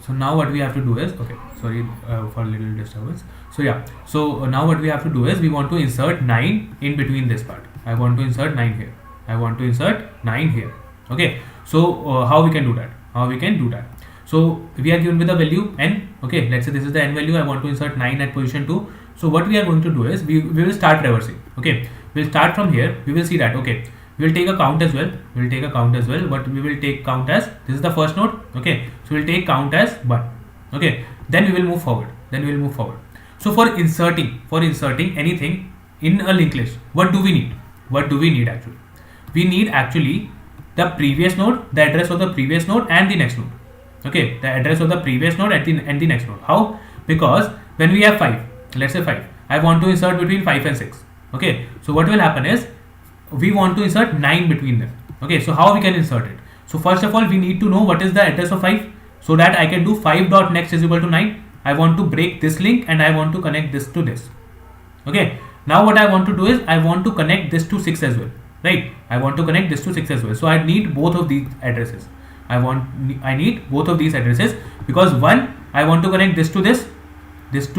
So now what we have to do is, okay, sorry for a little disturbance. So yeah, so now what we have to do is we want to insert 9 in between this part. I want to insert 9 here. I want to insert 9 here. Okay, so how we can do that? How we can do that? So we are given with the value n. Okay, let's say this is the n value. I want to insert 9 at position 2. So what we are going to do is we will start traversing. Okay, we'll start from here. We will see that. Okay, we will take a count as well. We will take a count as well. But we will take count as, this is the first node. Okay, so we'll take count as 1. Okay, then we will move forward. So for inserting anything in a linked list, what do we need? Actually? We need actually the previous node, the address of the previous node and the next node. Okay, the address of the previous node and the next node. How? Because when we have 5, let's say 5, I want to insert between 5 and 6. Okay, so what will happen is we want to insert 9 between them. Okay, so how we can insert it? So first of all, we need to know what is the address of 5, so that I can do 5.next is equal to 9. I want to break this link and I want to connect this to this. Okay, now what I want to do is I want to connect this to 6 as well. Right, I want to connect this to 6 as well. So I need both of these addresses. I need both of these addresses, because one, I want to connect this to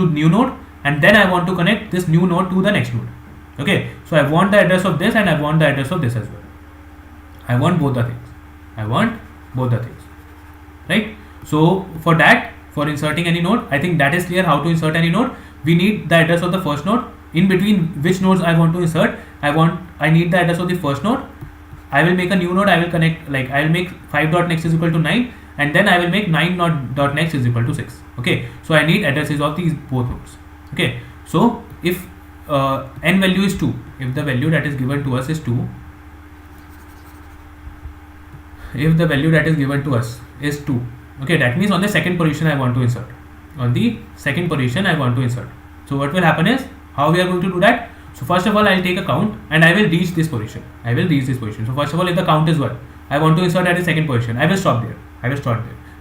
new node, and then I want to connect this new node to the next node. Okay, so I want the address of this and I want the address of this as well. I want both the things. Right, so for that, for inserting any node, I think that is clear how to insert any node. We need the address of the first node, in between which nodes I want to insert. I need the address of the first node. I will make a new node. I will connect, like I will make 5.next is equal to 9, and then I will make 9.next is equal to 6. Okay, so I need addresses of these both nodes. Okay, so if n value is 2, if the value that is given to us is 2, okay, that means on the second position I want to insert. So what will happen is, how we are going to do that? So first of all, I will take a count and I will reach this position. So first of all, if the count is 1, I want to insert at the second position. I will stop there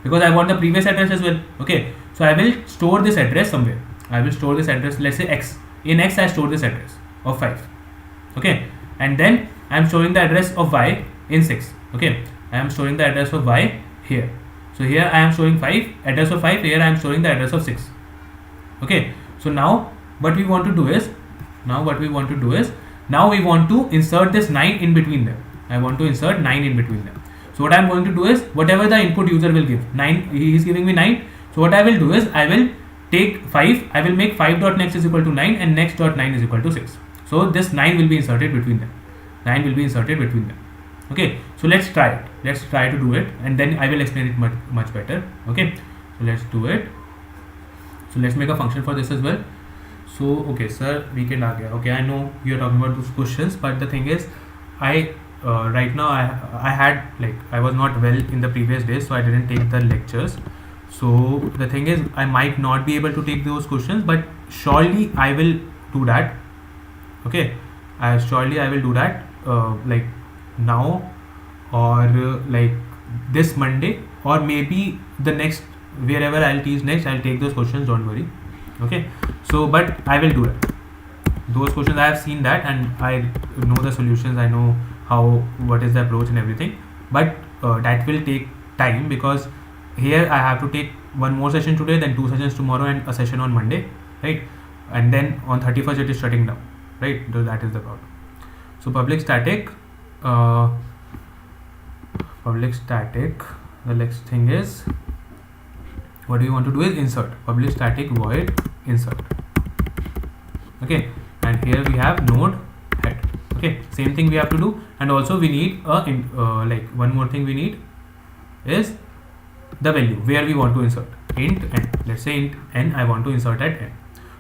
because I want the previous address as well. Okay, so I will store this address somewhere. Let's say x. In x, I store this address of 5. Okay, and then I am storing the address of y in 6. Okay, I am storing the address of y here. So here I am storing address of 5. Here I am storing the address of 6. Okay, so now what we want to do is, now we want to insert this 9 in between them. So what I am going to do is, whatever the input user will give, 9, he is giving me 9. So what I will do is, I will take 5, I will make 5.next is equal to 9 and next.9 is equal to 6. So this 9 will be inserted between them. Okay, so let's try to do it, and then I will explain it much better. Okay, so let's do it. So let's make a function for this as well. So okay, sir, weekend aa gaya. Okay, I know you are talking about those questions, but the thing is, right now I was not well in the previous days, so I didn't take the lectures. So the thing is, I might not be able to take those questions, but surely I will do that. Okay, I will do that like now, or like this Monday, or maybe the next, wherever I'll teach next, I'll take those questions, don't worry. Okay, so but I will do it. Those questions I have seen that, and I know the solutions, I know what is the approach and everything, but that will take time, because here I have to take one more session today, then 2 sessions tomorrow, and a session on Monday, right? And then on 31st it is shutting down, right? So that is the problem. So public static, the next thing is, what we want to do is insert, public static void insert. Okay, and here we have node head. Okay, same thing we have to do, and also we need one more thing we need is the value where we want to insert, int n. Let's say int n, I want to insert at n.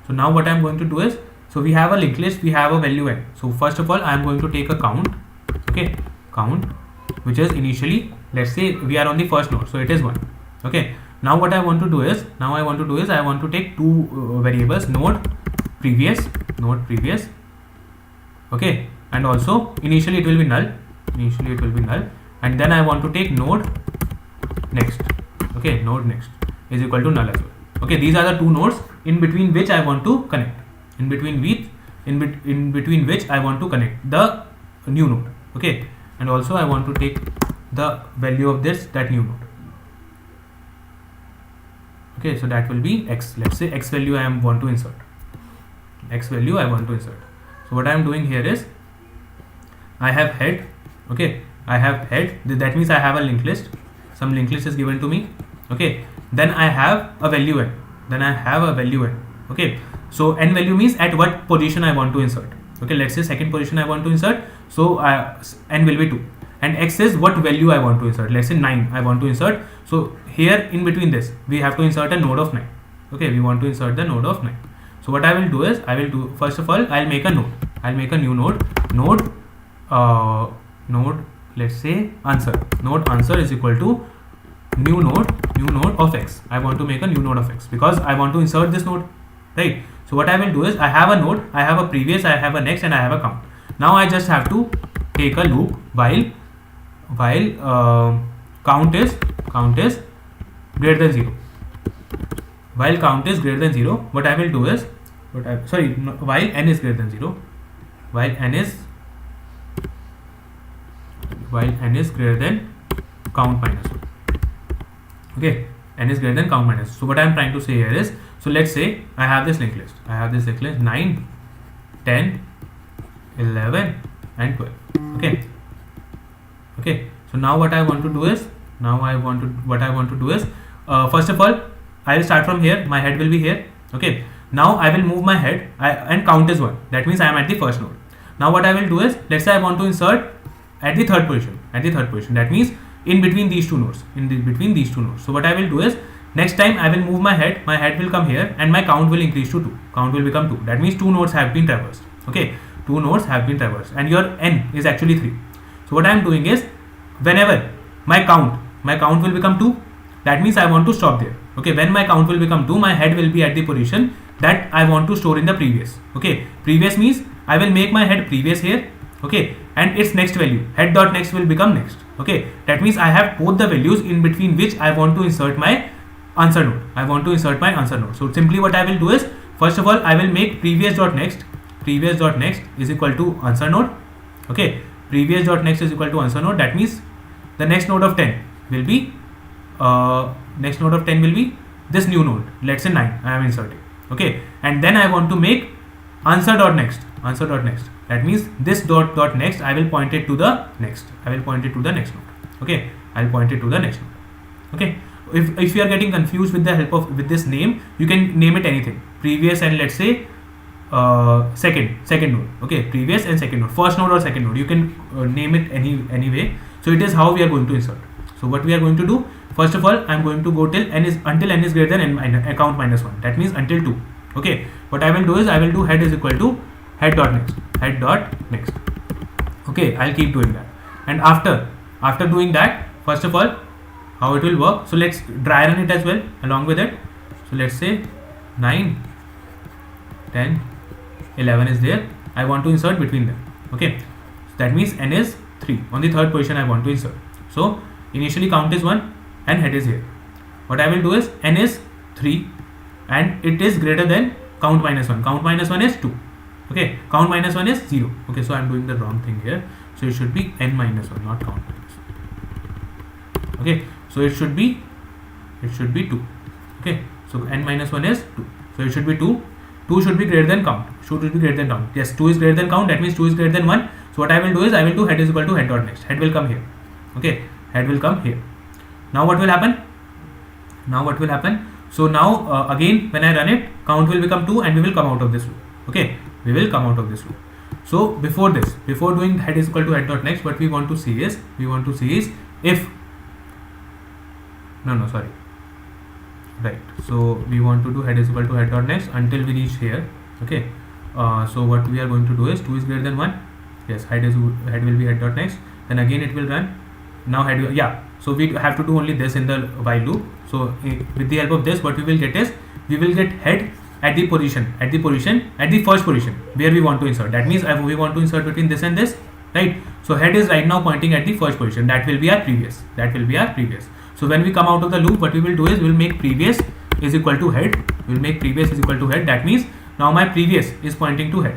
So now what I am going to do is, so we have a linked list, we have a value n. So first of all, I am going to take a count. Okay, count, which is initially, let's say we are on the first node, so it is 1. Okay, now what I want to do is, I want to take two variables, node previous, okay, and also initially it will be null, and then I want to take node next. Okay, node next is equal to null as well. Okay, these are the two nodes in between which I want to connect, in between which I want to connect the new node. Okay, and also I want to take the value of that new node. Okay, so that will be x. Let's say x value I want to insert. So what I am doing here is, I have head. Okay, I have head. That means I have a linked list. some linked list is given to me. Okay, then I have a value n. Okay, so n value means at what position I want to insert. Okay, let's say second position I want to insert, so n will be 2, and x is what value I want to insert. Let's say 9 I want to insert, so here in between this we have to insert a node of 9. Okay, we want to insert the node of 9. So what I will do is, first of all, I'll make a node. I'll make a new node. Let's say answer. Node answer is equal to new node of x. I want to make a new node of x because I want to insert this node, right? So what I will do is, I have a node, I have a previous, I have a next, and I have a count. Now I just have to take a loop while count is greater than 0. While count is greater than 0, what I will do is, while n is greater than 0, while n is greater than count minus 1. Okay, n is greater than count minus. So what I am trying to say here is, so let's say I have this linked list. 9, 10, 11, and 12. Okay. So now what I want to do is, first of all, I will start from here. My head will be here. Okay. Now I will move my head and count is 1. That means I am at the first node. Now what I will do is, let's say I want to insert at the third position. That means in between these two nodes. So what I will do is, next time I will move my head will come here, and my count will increase to 2. Count will become 2. That means 2 nodes have been traversed. Okay, 2 nodes have been traversed, and your n is actually 3. So what I am doing is, whenever my count will become 2, that means I want to stop there. Okay, when my count will become 2, my head will be at the position that I want to store in the previous. Okay, previous means I will make my head previous here. Okay, and its next value, head dot next, will become next. Okay, that means I have both the values in between which I want to insert my answer node. So simply what I will do is, first of all, I will make previous dot next is equal to answer node. Okay, previous dot next is equal to answer node. That means the next node of 10 will be this new node. Let's say 9 I am inserting. Okay, and then I want to make answer dot next. That means this dot next, I will point it to the next. Node. Okay, I'll point it to the next node. Okay, if you are getting confused with the help of this name, you can name it anything. Previous and let's say second node. Okay, previous and second node, first node or second node. You can name it any way. So it is how we are going to insert. So what we are going to do, first of all, I am going to go until n is greater than count minus 1. That means until 2. Okay, what I will do is, I will do head is equal to head dot next. Okay, I'll keep doing that, and after doing that, first of all, how it will work, so let's dry run it as well along with it. So let's say 9, 10, 11 is there. I want to insert between them. Okay, so that means n is 3. On the third position I want to insert. So initially count is 1 and head is here. What I will do is, n is 3 and it is greater than count minus 1. Count minus 1 is 2. Okay, count minus 1 is 0. Okay, so I am doing the wrong thing here. So it should be n minus 1, not count minus 1. Okay, so it should be 2. Okay, so n minus 1 is 2. So it should be 2. 2 should be greater than count. Yes, 2 is greater than count. That means 2 is greater than 1. So what I will do is, I will do head is equal to head dot next. Head will come here. Okay, head will come here. Now what will happen? So now again when I run it, count will become 2 and we will come out of this loop. Okay, we will come out of this loop. So before doing head is equal to head dot next, what we want to see is, if so we want to do head is equal to head dot next until we reach here. Okay, so what we are going to do is, 2 is greater than 1. Yes, head will be head dot next. Then again it will run. Now head will, so we have to do only this in the while loop. So with the help of this, what we will get is, we will get head at the first position where we want to insert. That means we want to insert between this and this, right? So head is right now pointing at the first position. That will be our previous. So when we come out of the loop, what we will do is, we will make previous is equal to head. That means now my previous is pointing to head.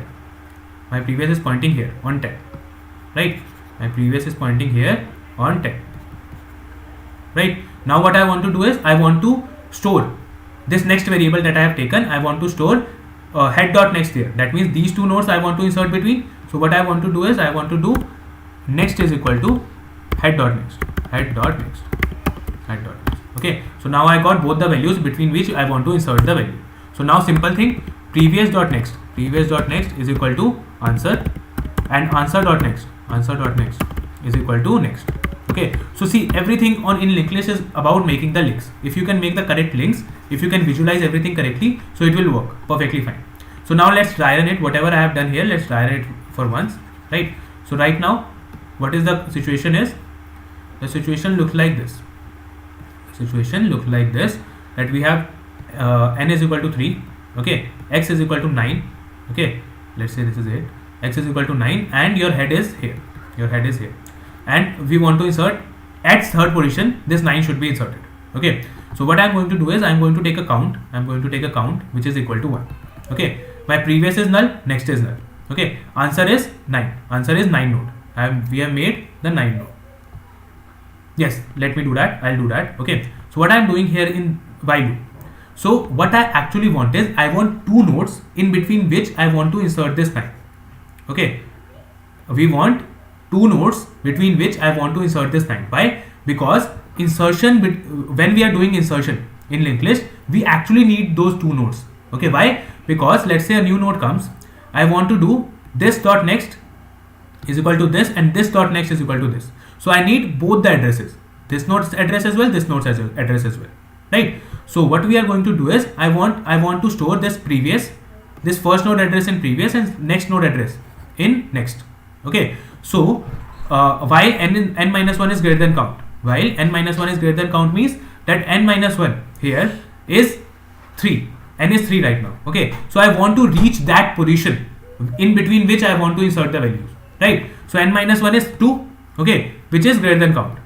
My previous is pointing here on 10, right? My previous is pointing here on 10, right? Now what I want to do is, I want to store this next variable that I have taken. I want to store head dot next there. That means these two nodes I want to insert between. So what I want to do is, I want to do next is equal to head dot next. head dot next. Okay, so now I got both the values between which I want to insert the value. So now simple thing, previous dot next is equal to answer, and answer dot next is equal to next. Okay, so see, everything on in linked list is about making the links. If you can make the correct links, if you can visualize everything correctly, so it will work perfectly fine. So now let's try run it. Whatever I have done here, let's try run it for once, right? So right now, what is the situation is, the situation looks like this. That we have n is equal to 3, okay, x is equal to 9, okay, let's say this is 8, x is equal to 9, and your head is here, and we want to insert at third position, this 9 should be inserted. Okay, so what I'm going to do is I'm going to take a count which is equal to 1. Okay, my previous is null, next is null. Okay, answer is 9 node. We have made the 9 node. Yes, let me do that. I'll do that. Okay, so what I'm doing here in while loop. So what I actually want is I want 2 nodes in between which I want to insert this 9. Okay, we want 2 nodes between which I want to insert this 9. Why? Because when we are doing insertion in linked list, we actually need those 2 nodes. Okay, why? Because let's say a new node comes, I want to do this dot next is equal to this, and this dot next is equal to this. So I need both the addresses, this node's address as well, this node's address as well, right? So what we are going to do is I want to store this first node address in previous and next node address in next. Okay, so while n minus 1 is greater than count, means that n minus 1 here is 3, n is 3 right now. Okay, so I want to reach that position in between which I want to insert the values, right? So n minus 1 is 2, okay, which is greater than count,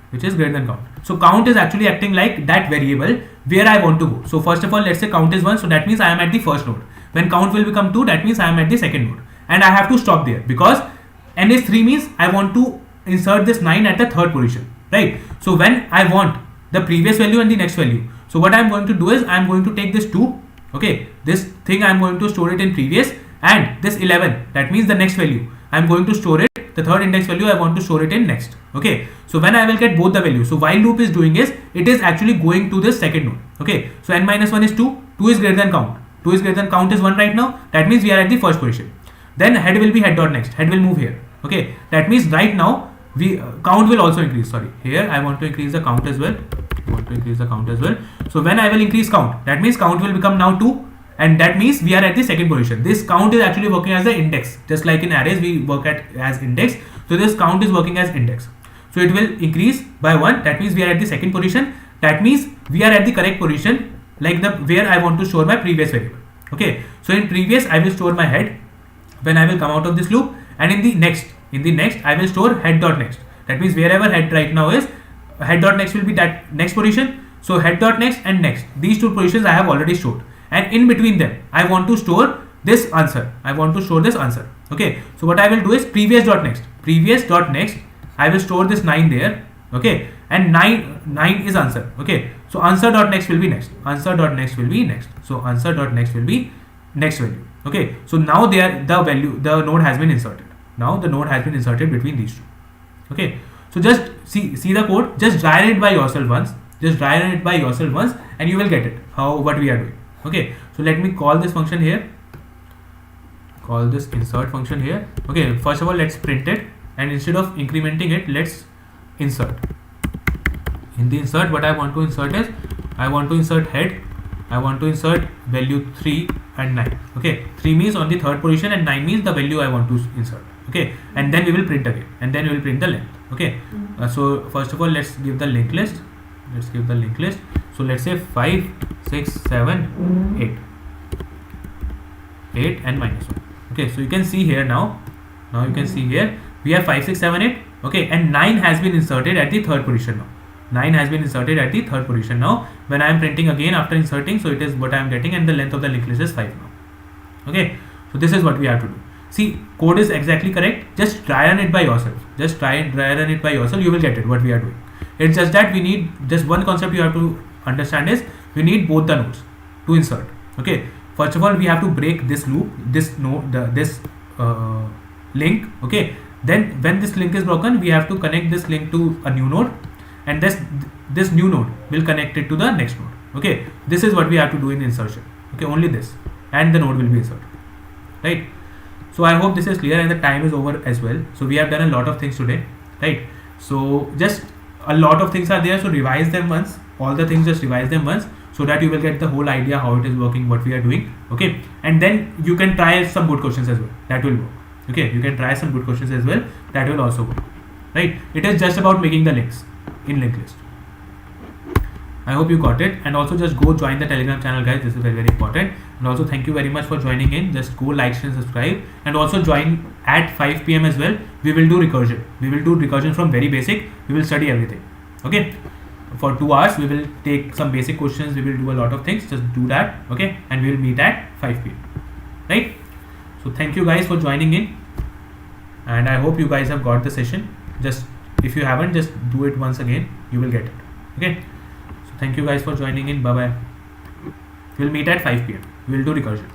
So count is actually acting like that variable where I want to go. So first of all, let's say count is 1, so that means I am at the first node. When count will become 2, that means I am at the second node, and I have to stop there because n is 3 means I want to insert this 9 at the third position, right? So when I want the previous value and the next value, so what I am going to do is I am going to take this 2, okay, this thing I am going to store it in previous, and this 11, that means the next value, I am going to store it, the third index value I want to store it in next. Okay, so when I will get both the values, so while loop is doing is it is actually going to this second node. Okay, so n minus 1 is 2 is greater than count, count is 1 right now, that means we are at the first position. Then head will be head dot next, head will move here. Okay, that means right now we count will also increase. Sorry, here I want to increase the count as well. So when I will increase count, that means count will become now 2, and that means we are at the second position. This count is actually working as the index, just like in arrays we work as index. So this count is working as index. So it will increase by 1. That means we are at the second position. That means we are at the correct position, like where I want to store my previous variable. Okay, so in previous I will store my head when I will come out of this loop, and in the next I will store head dot next. That means wherever head right now is, head dot next will be that next position. So head dot next and next, these 2 positions I have already stored, and in between them I want to store this answer. Okay, so what I will do is previous dot next, I will store this 9 there. Okay, and 9 is answer. Okay, so answer dot next will be next. So answer dot next will be next value. Okay, so now the node has been inserted. Between these 2. Okay, so just see the code, just try it by yourself once, and you will get it what we are doing. Okay, so let me call this function here, insert function here. Okay, first of all let's print it, and instead of incrementing it, let's insert. In the insert, what I want to insert is I want to insert head, I want to insert value 3 and 9. Okay, 3 means on the third position and 9 means the value I want to insert. Okay, and then we will print again, and then we will print the length. Okay, so first of all let's give the linked list. So let's say 5, 6, 7, 8 and minus 1. Okay, so you can see here now you can see here we have 5, 6, 7, 8. Okay, and 9 has been inserted at the third position now. When I am printing again after inserting, so it is what I am getting, and the length of the linked list is 5 now. Okay, so this is what we have to do. See, code is exactly correct. Just try run it by yourself. You will get it what we are doing. It's just that we need just one concept you have to understand is we need both the nodes to insert. Okay, first of all we have to break this loop, this node, this link. Okay, then when this link is broken, we have to connect this link to a new node, and this new node will connect it to the next node. Okay, this is what we have to do in insertion. Okay, only this, and the node will be inserted, right? So I hope this is clear, and the time is over as well. So we have done a lot of things today, right? So just a lot of things are there, so revise them once. All the things, just revise them once, so that you will get the whole idea how it is working, what we are doing. Okay, and then you can try some good questions as well, that will work. Okay, you can try some good questions as well, that will also work, right? It is just about making the links in LinkedList. I hope you got it, and also just go join the Telegram channel, guys. This is very, very important. And also thank you very much for joining in. Just go like, share, and subscribe, and also join at 5 p.m. as well. We will do recursion. We will do recursion from very basic. We will study everything. Okay, for 2 hours we will take some basic questions. We will do a lot of things. Just do that. Okay, and we will meet at 5 p.m. right? So thank you guys for joining in, and I hope you guys have got the session. Just if you haven't, just do it once again. You will get it. Okay. Thank you guys for joining in. Bye bye. We'll meet at 5 p.m. We'll do recursion.